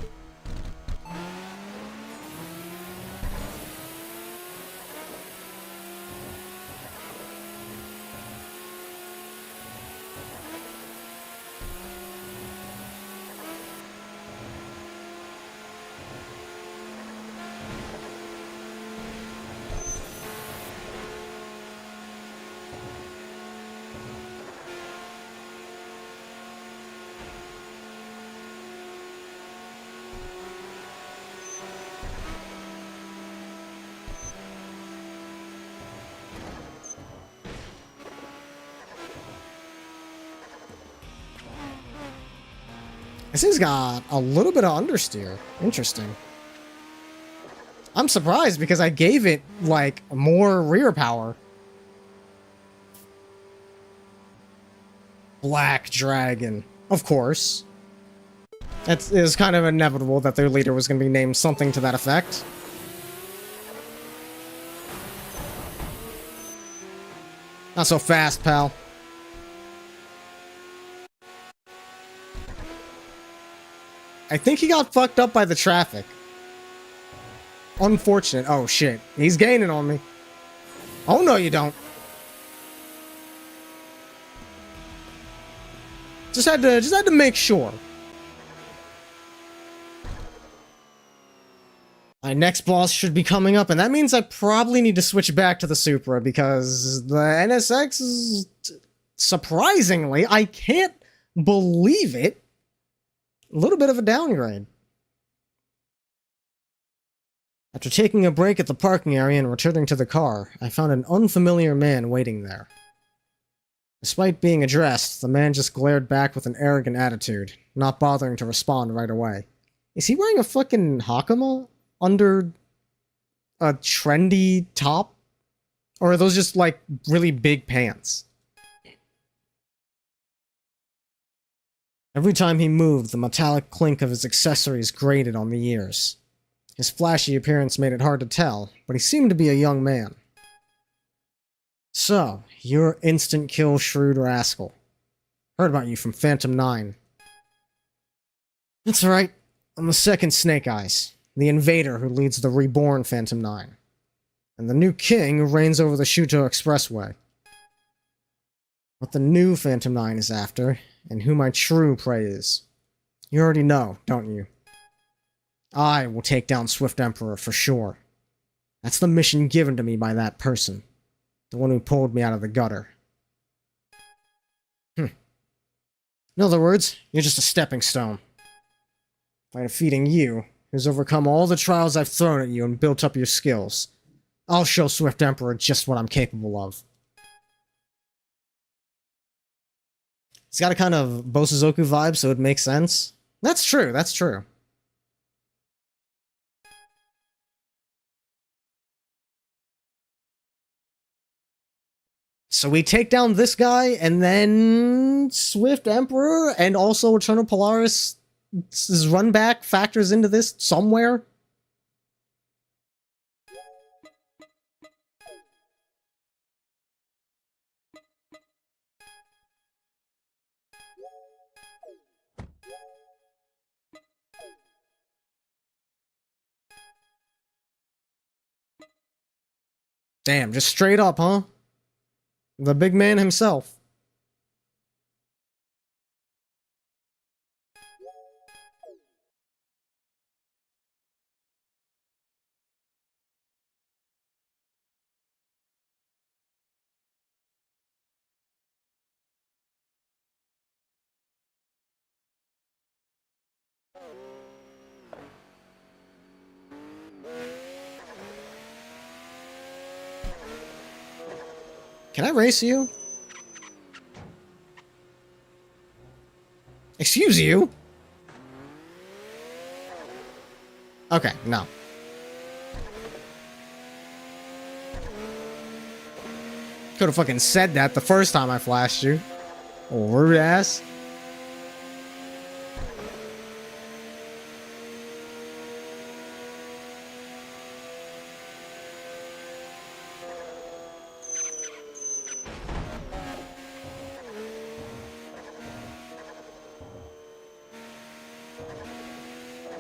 This thing's got a little bit of understeer. Interesting. I'm surprised because I gave it, like, more rear power. Black Dragon. Of course. It was kind of inevitable that their leader was going to be named something to that effect. Not so fast, pal. I think he got fucked up by the traffic. Unfortunate. Oh shit. He's gaining on me. Oh no, you don't. Just had to make sure. My next boss should be coming up, and that means I probably need to switch back to the Supra because the NSX is surprisingly, I can't believe it, a little bit of a downgrade. After taking a break at the parking area and returning to the car, I found an unfamiliar man waiting there. Despite being addressed, the man just glared back with an arrogant attitude, not bothering to respond right away. Is he wearing a fucking Hakama under a trendy top? Or are those just, like, really big pants? Every time he moved, the metallic clink of his accessories grated on the ears. His flashy appearance made it hard to tell, but he seemed to be a young man. So, you're instant kill shrewd rascal. Heard about you from Phantom 9. That's right. I'm the second Snake Eyes, the invader who leads the reborn Phantom 9, and the new king who reigns over the Shuto Expressway. What the new Phantom 9 is after, and who my true prey is. You already know, don't you? I will take down Swift Emperor for sure. That's the mission given to me by that person. The one who pulled me out of the gutter. In other words, you're just a stepping stone. By defeating you, who's overcome all the trials I've thrown at you and built up your skills, I'll show Swift Emperor just what I'm capable of. It's got a kind of Bosuzoku vibe, so it makes sense. That's true, that's true. So we take down this guy, and then Swift Emperor, and also Eternal Polaris' run back factors into this somewhere? Damn, just straight up, huh? The big man himself. Can I race you? Excuse you? Okay, no. Could've fucking said that the first time I flashed you. Oh, rude ass.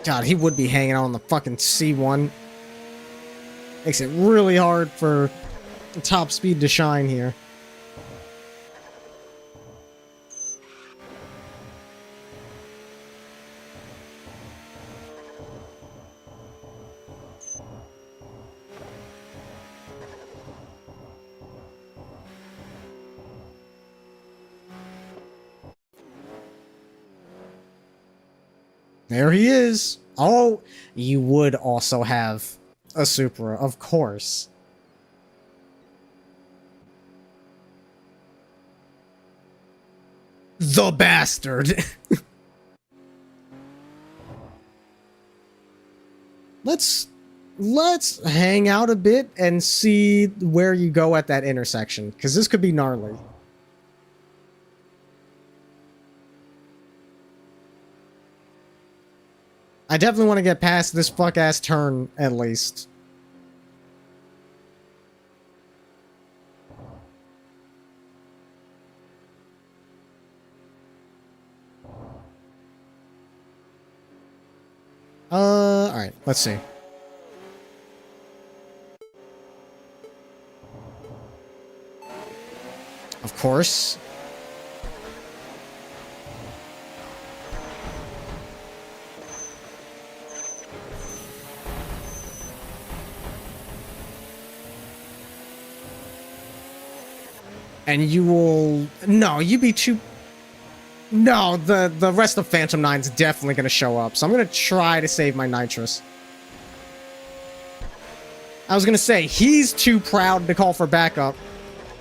God, he would be hanging out on the fucking C1. Makes it really hard for the top speed to shine here. There he is. Oh, you would also have a Supra, of course. The bastard. Let's hang out a bit and see where you go at that intersection, because this could be gnarly. I definitely want to get past this fuck-ass turn, at least. Alright, let's see. Of course. And you will... No, you be too... No, the rest of Phantom 9's definitely gonna show up, so I'm gonna try to save my nitrous. I was gonna say, he's too proud to call for backup.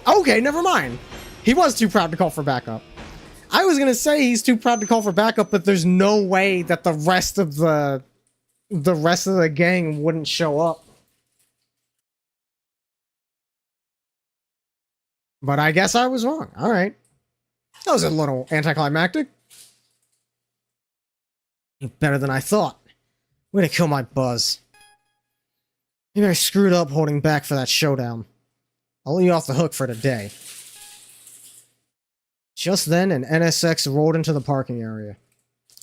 Okay, never mind. He was too proud to call for backup. I was gonna say he's too proud to call for backup, but there's no way that the rest of the gang wouldn't show up. But I guess I was wrong. All right. That was a little anticlimactic. Better than I thought. Way to kill my buzz. Maybe I screwed up holding back for that showdown. I'll let you off the hook for today. Just then, an NSX rolled into the parking area.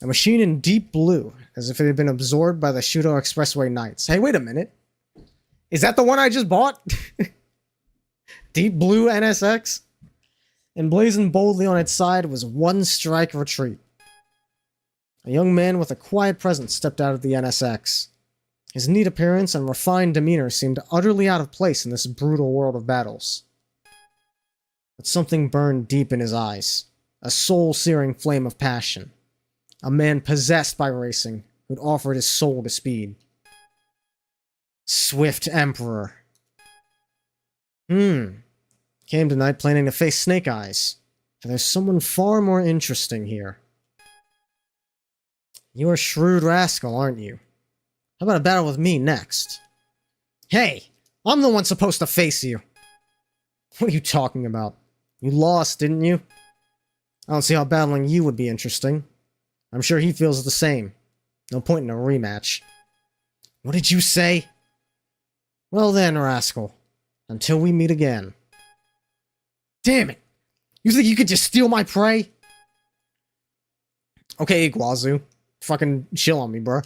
A machine in deep blue, as if it had been absorbed by the Shudo Expressway Knights. Hey, wait a minute. Is that the one I just bought? Deep blue NSX? Emblazoned boldly on its side was One Strike Retreat. A young man with a quiet presence stepped out of the NSX. His neat appearance and refined demeanor seemed utterly out of place in this brutal world of battles. But something burned deep in his eyes, a soul-searing flame of passion. A man possessed by racing, who'd offered his soul to speed. Swift Emperor. Came tonight planning to face Snake Eyes, but there's someone far more interesting here. You're a shrewd rascal, aren't you? How about a battle with me next? Hey! I'm the one supposed to face you! What are you talking about? You lost, didn't you? I don't see how battling you would be interesting. I'm sure he feels the same. No point in a rematch. What did you say? Well then, rascal. Until we meet again. Damn it! You think you could just steal my prey? Okay, Iguazu. Fucking chill on me, bro.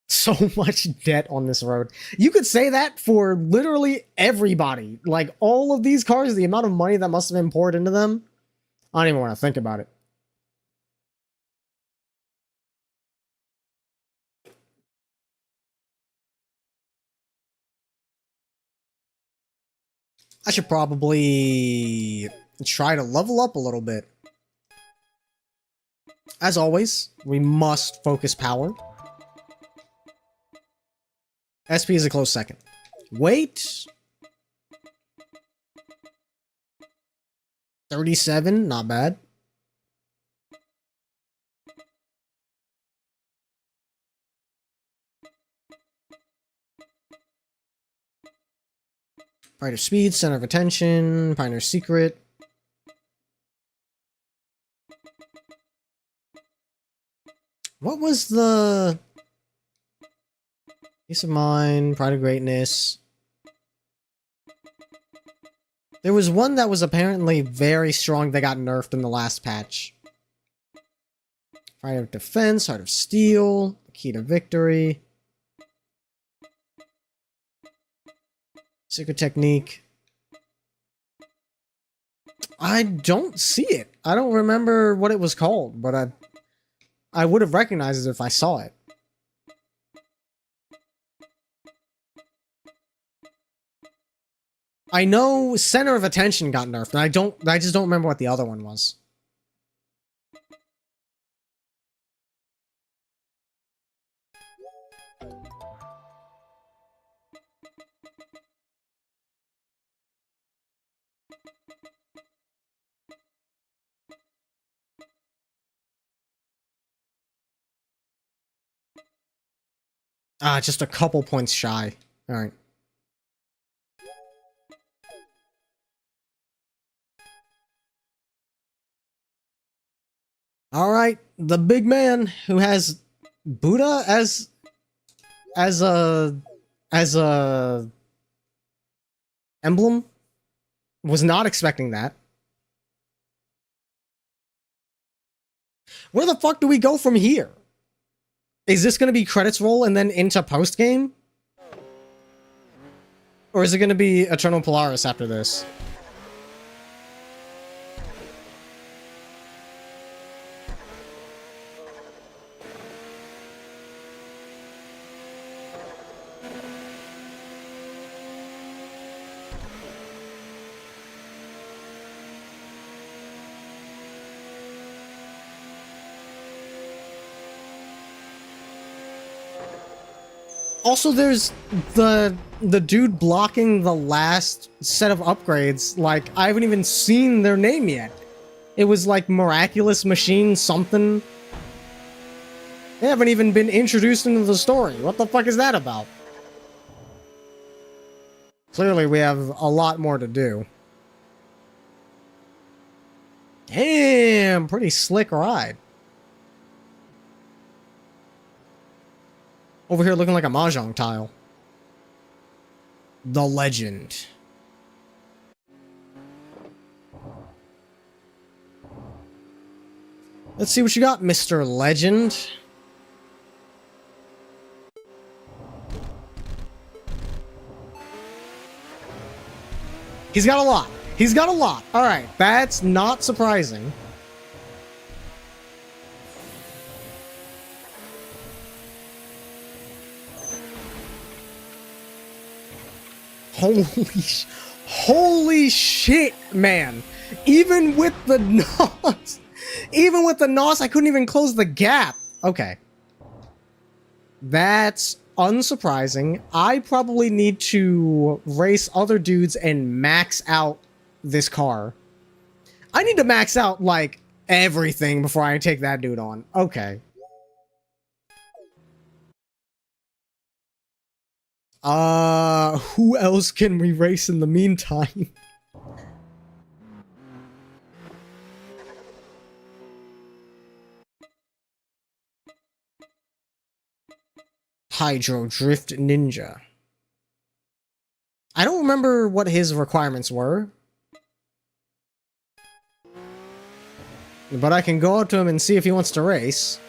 So much debt on this road. You could say that for literally everybody. Like, all of these cars, the amount of money that must have been poured into them. I don't even want to think about it. I should probably try to level up a little bit. As always, we must focus power. SP is a close second. Weight. 37, not bad. Pride of speed, center of attention, Pioneer's secret. What was the... Peace of mind, pride of greatness. There was one that was apparently very strong that got nerfed in the last patch. Pride of defense, heart of steel, key to victory. Secret technique. I don't see it. I don't remember what it was called, but I would have recognized it if I saw it. I know center of attention got nerfed, and I just don't remember what the other one was. Just a couple points shy. Alright. Alright, the big man who has Buddha as a emblem. Was not expecting that. Where the fuck do we go from here? Is this going to be credits roll and then into post game? Or is it going to be Eternal Polaris after this? Also, there's the dude blocking the last set of upgrades. Like, I haven't even seen their name yet. It was like Miraculous Machine something. They haven't even been introduced into the story. What the fuck is that about? Clearly, we have a lot more to do. Damn, pretty slick ride. Over here looking like a mahjong tile. The Legend. Let's see what you got, Mr. Legend. He's got a lot. He's got a lot. Alright, that's not surprising. Holy shit, man. Even with the NOS, even with the NOS, I couldn't even close the gap. Okay. That's unsurprising. I probably need to race other dudes and max out this car. I need to max out, like, everything before I take that dude on. Okay. Who else can we race in the meantime? Hydro Drift Ninja. I don't remember what his requirements were. But I can go up to him and see if he wants to race.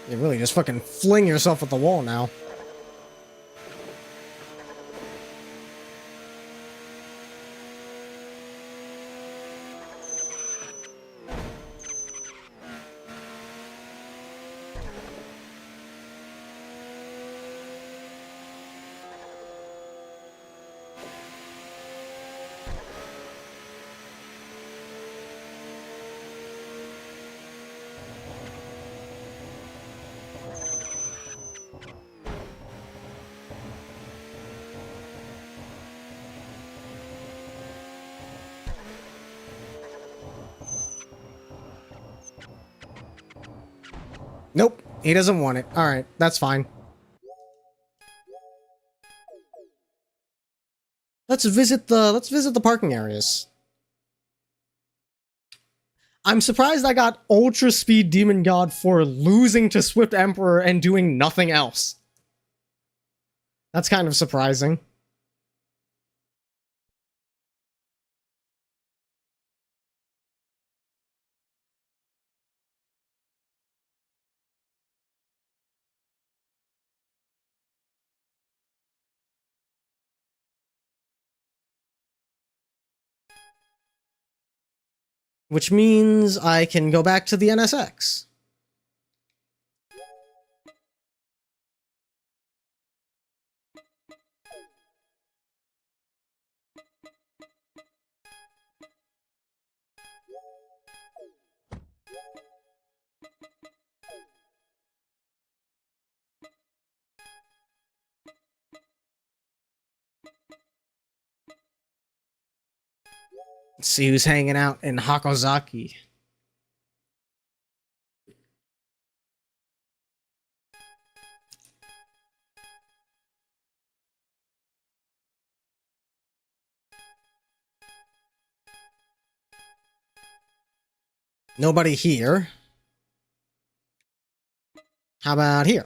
You really just fucking fling yourself at the wall now. Nope, he doesn't want it. Alright, that's fine. Let's visit the parking areas. I'm surprised I got Ultra Speed Demon God for losing to Swift Emperor and doing nothing else. That's kind of surprising. Which means I can go back to the NSX. See who's hanging out in Hakozaki. Nobody here. How about here?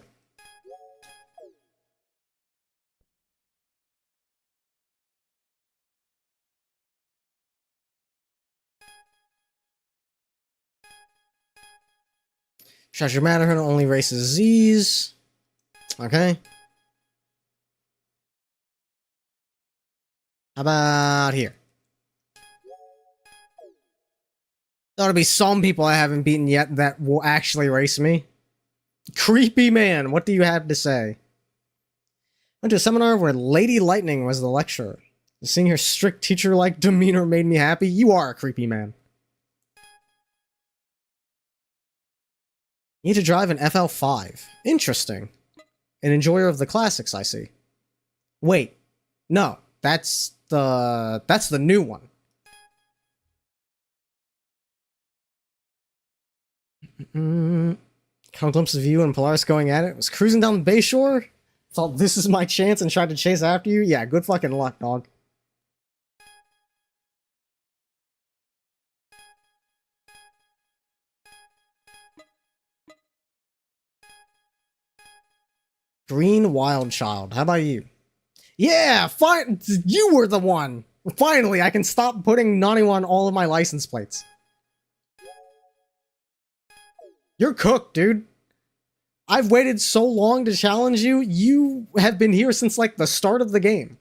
Treasure Matterhorn only races Z's. Okay. How about here? There'll be some people I haven't beaten yet that will actually race me. Creepy man, what do you have to say? Went to a seminar where Lady Lightning was the lecturer. Seeing her strict teacher-like demeanor made me happy. You are a creepy man. You need to drive an FL5. Interesting. An enjoyer of the classics, I see. Wait. No. That's the new one. Caught a glimpse of you and Polaris going at it. Was cruising down the Bayshore. Thought this is my chance and tried to chase after you. Yeah, good fucking luck, dog. Green Wild Child. How about you? Yeah, fine. You were the one. Finally, I can stop putting Nani on all of my license plates. You're cooked, dude. I've waited so long to challenge you. You have been here since, like, the start of the game.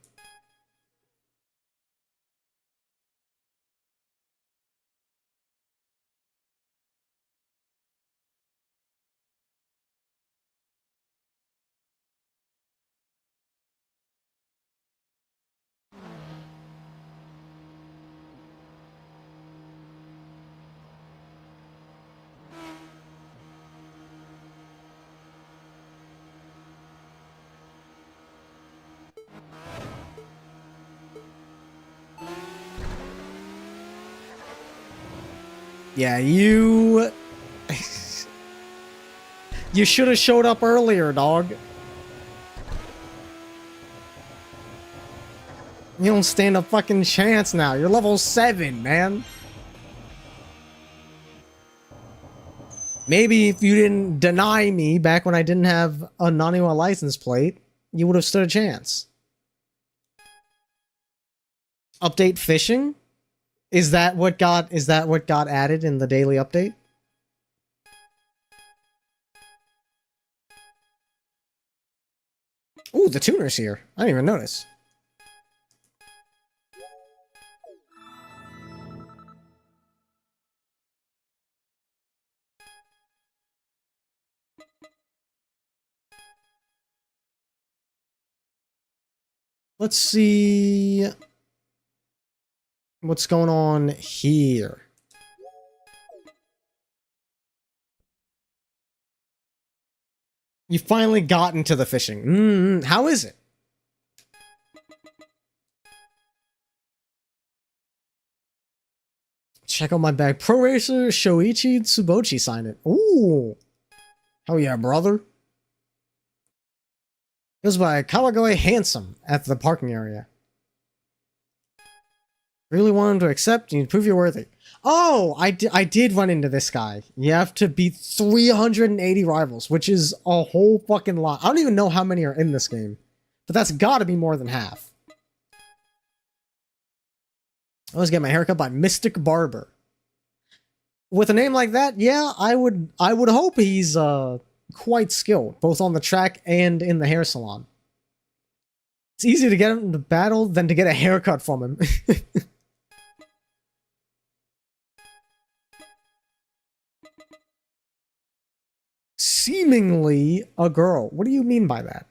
Yeah, you... You should have showed up earlier, dog. You don't stand a fucking chance now. You're level 7, man. Maybe if you didn't deny me back when I didn't have a Naniwa license plate, you would have stood a chance. Update fishing? Is that what got added in the daily update? Ooh, the tuner's here. I didn't even notice. Let's see what's going on here. You finally got into the fishing. How is it? Check out my bag. Pro Racer Shoichi Tsubochi signed it. Ooh. Hell yeah, brother. It was by Kawagawa Handsome at the parking area. Really want him to accept, you need to prove you're worthy. Oh, I did run into this guy. You have to beat 380 rivals, which is a whole fucking lot. I don't even know how many are in this game, but that's gotta be more than half. I always get my haircut by Mystic Barber. With a name like that, yeah, I would hope he's quite skilled, both on the track and in the hair salon. It's easier to get him to battle than to get a haircut from him. Seemingly a girl. What do you mean by that?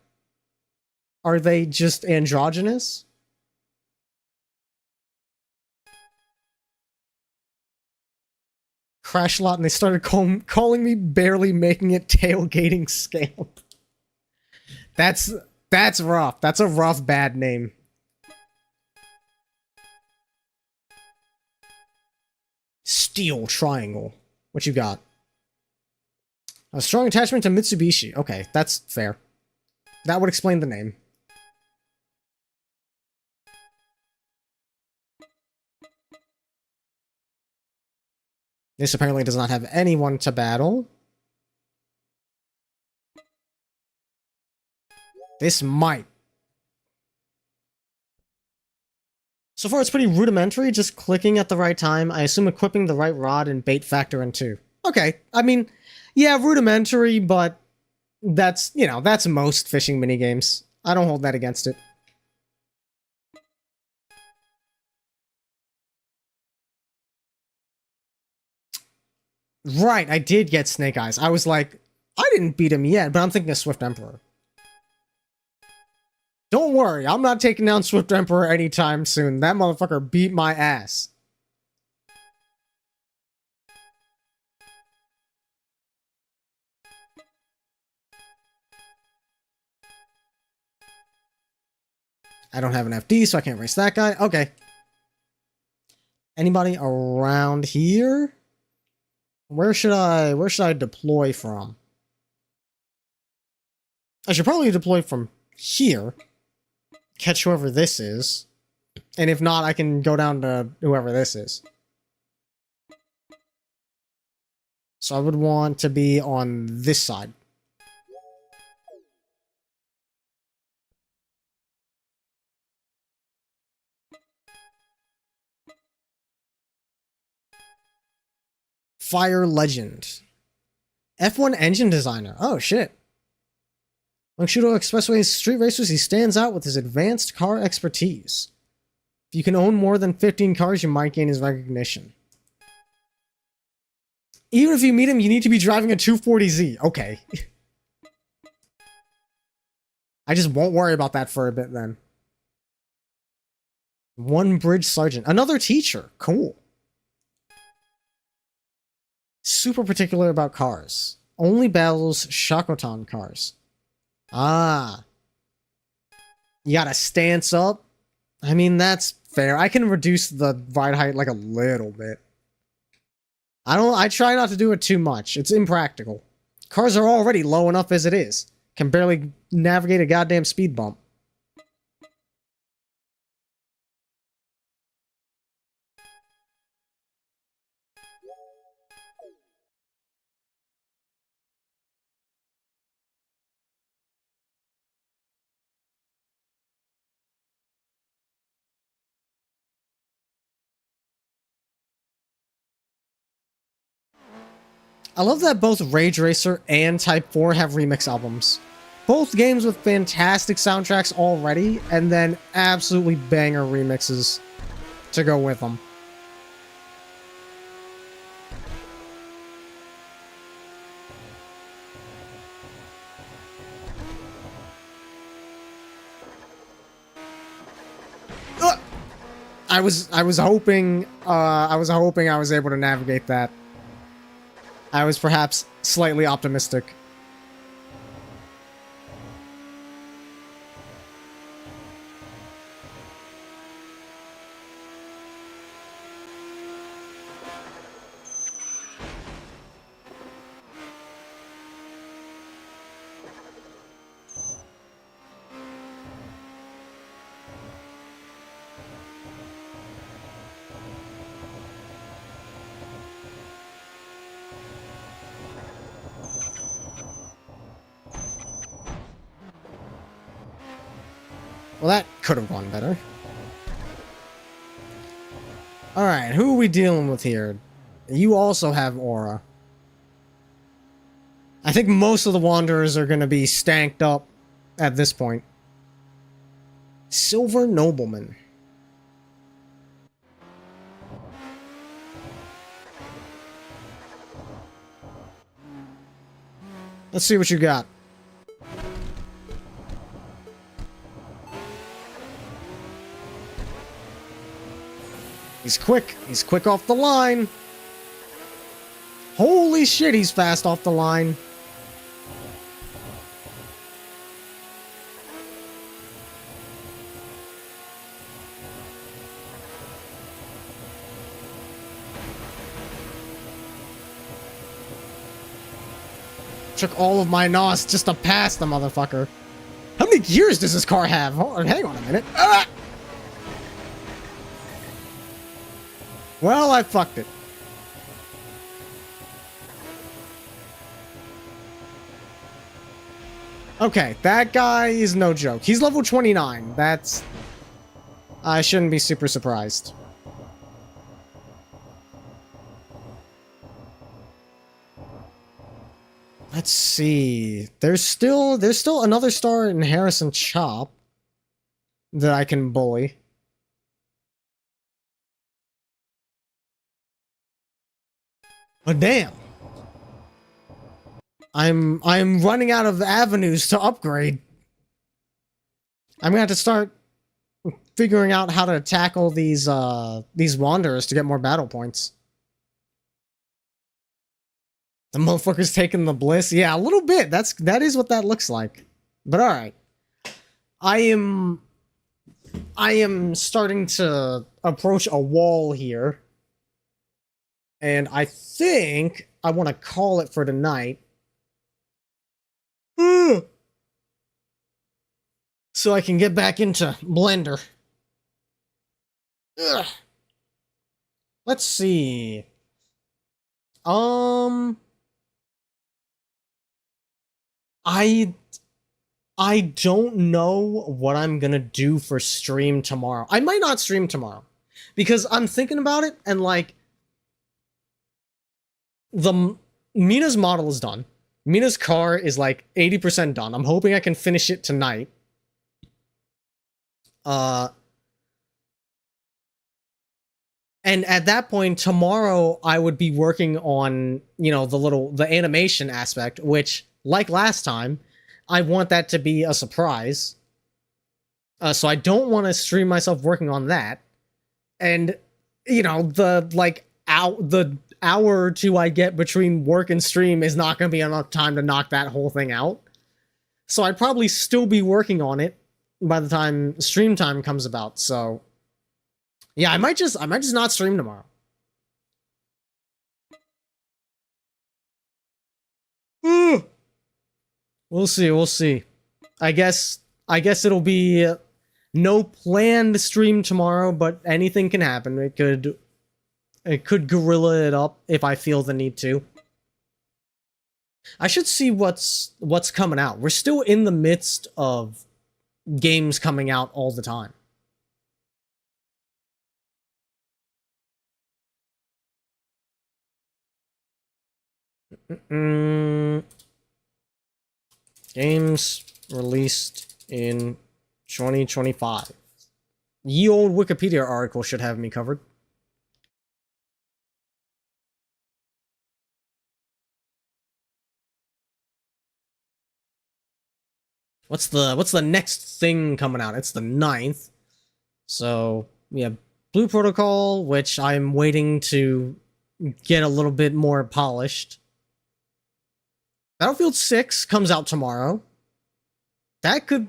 Are they just androgynous? Crash lot and they started calling me barely making it tailgating scamp. That's rough. That's a rough bad name. Steel triangle. What you got? A strong attachment to Mitsubishi. Okay, that's fair. That would explain the name. This apparently does not have anyone to battle. This might. So far, it's pretty rudimentary, just clicking at the right time. I assume equipping the right rod and bait factor in too. Okay, I mean, yeah, rudimentary, but that's, you know, that's most fishing minigames. I don't hold that against it. Right, I did get Snake Eyes. I was like, I didn't beat him yet, but I'm thinking of Swift Emperor. Don't worry, I'm not taking down Swift Emperor anytime soon. That motherfucker beat my ass. I don't have an FD, so I can't race that guy. Okay. Anybody around here? Where should I deploy from? I should probably deploy from here. Catch whoever this is. And if not, I can go down to whoever this is. So I would want to be on this side. Fire Legend. F1 engine designer. Oh, shit. Among Shudo Expressway street racers, he stands out with his advanced car expertise. If you can own more than 15 cars, you might gain his recognition. Even if you meet him, you need to be driving a 240Z. Okay. I just won't worry about that for a bit then. One bridge sergeant. Another teacher. Cool. Super particular about cars. Only battles Shakotan cars. Ah. You gotta stance up. I mean, that's fair. I can reduce the ride height like a little bit. I try not to do it too much. It's impractical. Cars are already low enough as it is. Can barely navigate a goddamn speed bump. I love that both Rage Racer and Type 4 have remix albums. Both games with fantastic soundtracks already, and then absolutely banger remixes to go with them. I was hoping I was able to navigate that. I was perhaps slightly optimistic. Well, that could have gone better. Alright, who are we dealing with here? You also have aura. I think most of the Wanderers are going to be stanked up at this point. Silver Nobleman. Let's see what you got. He's quick. He's quick off the line. Holy shit, he's fast off the line. Took all of my NOS just to pass the motherfucker. How many gears does this car have? Hold on, hang on a minute. Ah! Well, I fucked it. Okay, that guy is no joke. He's level 29. That's... I shouldn't be super surprised. Let's see. There's still another star in Harrison Chop that I can bully. But damn. I'm running out of avenues to upgrade. I'm gonna have to start figuring out how to tackle these wanderers to get more battle points. The motherfucker's taking the bliss. Yeah, a little bit. That is what that looks like. But all right. I am starting to approach a wall here. And I think I want to call it for tonight. So I can get back into Blender. Ugh. Let's see. I don't know what I'm gonna do for stream tomorrow. I might not stream tomorrow. Because I'm thinking about it, and like... Mina's model is done. Mina's car is like 80% done. I'm hoping I can finish it tonight. And at that point, tomorrow, I would be working on, you know, the animation aspect, which, like last time, I want that to be a surprise. So I don't want to stream myself working on that. And, you know, the hour or two I get between work and stream is not going to be enough time to knock that whole thing out. So I'd probably still be working on it by the time stream time comes about. So yeah, I might just not stream tomorrow. We'll see. I guess it'll be no planned stream tomorrow, but anything can happen. It could gorilla it up if I feel the need to. I should see what's coming out. We're still in the midst of games coming out all the time. Games released in 2025. Ye old Wikipedia article should have me covered. What's the next thing coming out? It's the 9th. So we have Blue Protocol, which I'm waiting to get a little bit more polished. Battlefield 6 comes out tomorrow. That could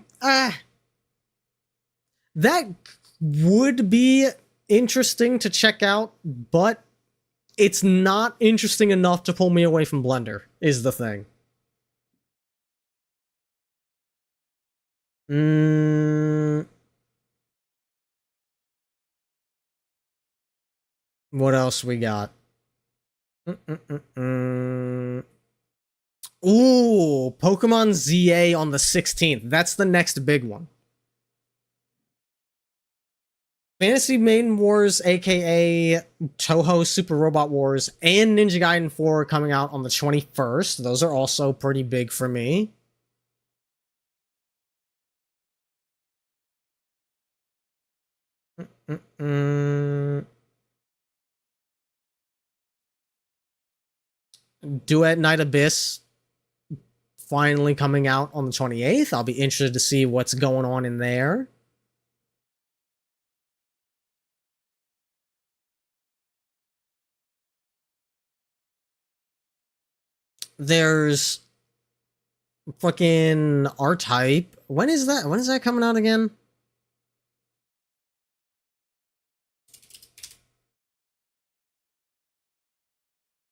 that would be interesting to check out, but it's not interesting enough to pull me away from Blender, is the thing. What else we got? Ooh, Pokemon ZA on the 16th. That's the next big one. Fantasy Maiden Wars, aka Toho Super Robot Wars, and Ninja Gaiden 4 are coming out on the 21st. Those are also pretty big for me. Duet Night Abyss finally coming out on the 28th. I'll be interested to see what's going on in there. There's fucking R-Type. When is that? When is that coming out again?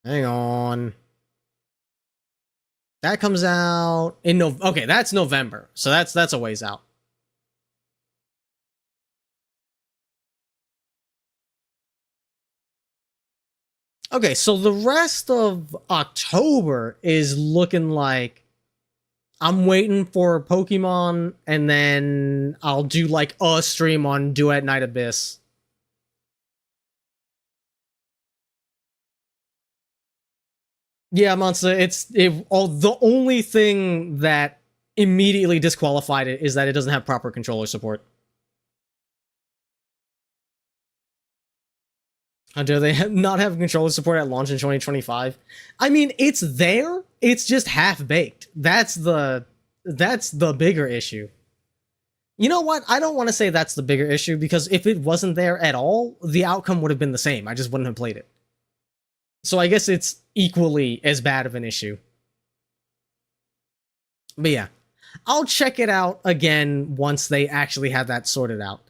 Hang on. That comes out in okay, that's November. So that's a ways out. Okay, so the rest of October is looking like I'm waiting for Pokemon, and then I'll do like a stream on Duet Night Abyss. Yeah, Monster, the only thing that immediately disqualified it is that it doesn't have proper controller support. How dare they not have controller support at launch in 2025? I mean, it's there. It's just half-baked. That's the bigger issue. You know what? I don't want to say that's the bigger issue, because if it wasn't there at all, the outcome would have been the same. I just wouldn't have played it. So I guess it's equally as bad of an issue. But yeah, I'll check it out again once they actually have that sorted out.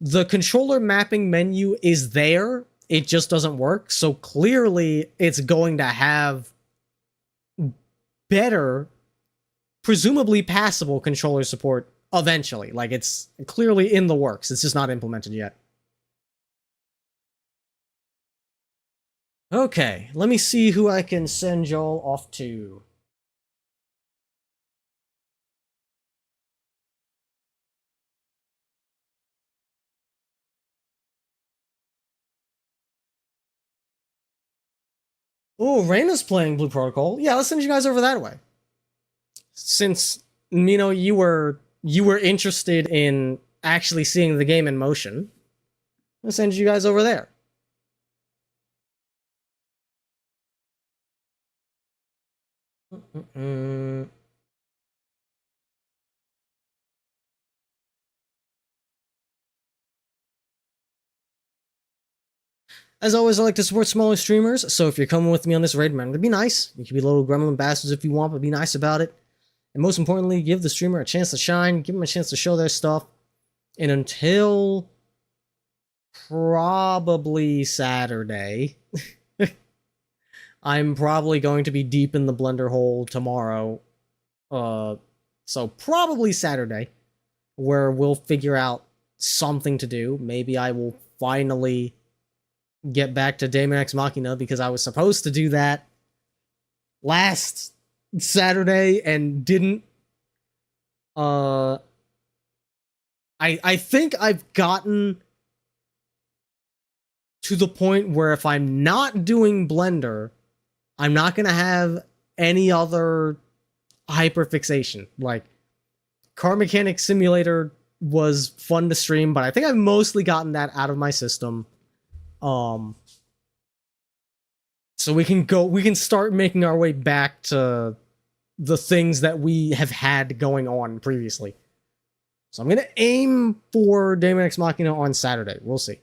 The controller mapping menu is there. It just doesn't work. So clearly it's going to have better, presumably passable controller support eventually. Like, it's clearly in the works. It's just not implemented yet. Okay, let me see who I can send y'all off to. Oh, Reyna's playing Blue Protocol. Yeah, let's send you guys over that way. Since, you know, you were interested in actually seeing the game in motion, let's send you guys over there. As always, I like to support smaller streamers, so if you're coming with me on this raid, remember to be nice. You can be little gremlin bastards if you want, but be nice about it. And most importantly, give the streamer a chance to shine, give them a chance to show their stuff. And until probably Saturday, I'm probably going to be deep in the blender hole tomorrow. So probably Saturday, where we'll figure out something to do. Maybe I will finally get back to Daemon X Machina, because I was supposed to do that last Saturday and didn't. I think I've gotten to the point where if I'm not doing Blender, I'm not gonna have any other hyperfixation. Like, Car Mechanic Simulator was fun to stream, but I think I've mostly gotten that out of my system. So we can start making our way back to the things that we have had going on previously. So I'm gonna aim for Daemon X Machina on Saturday. We'll see.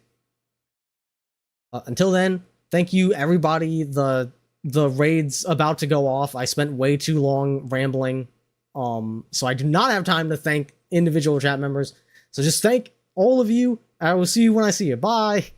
Until then, thank you everybody. The raid's about to go off. I spent way too long rambling. So I do not have time to thank individual chat members. So just thank all of you. I will see you when I see you. Bye.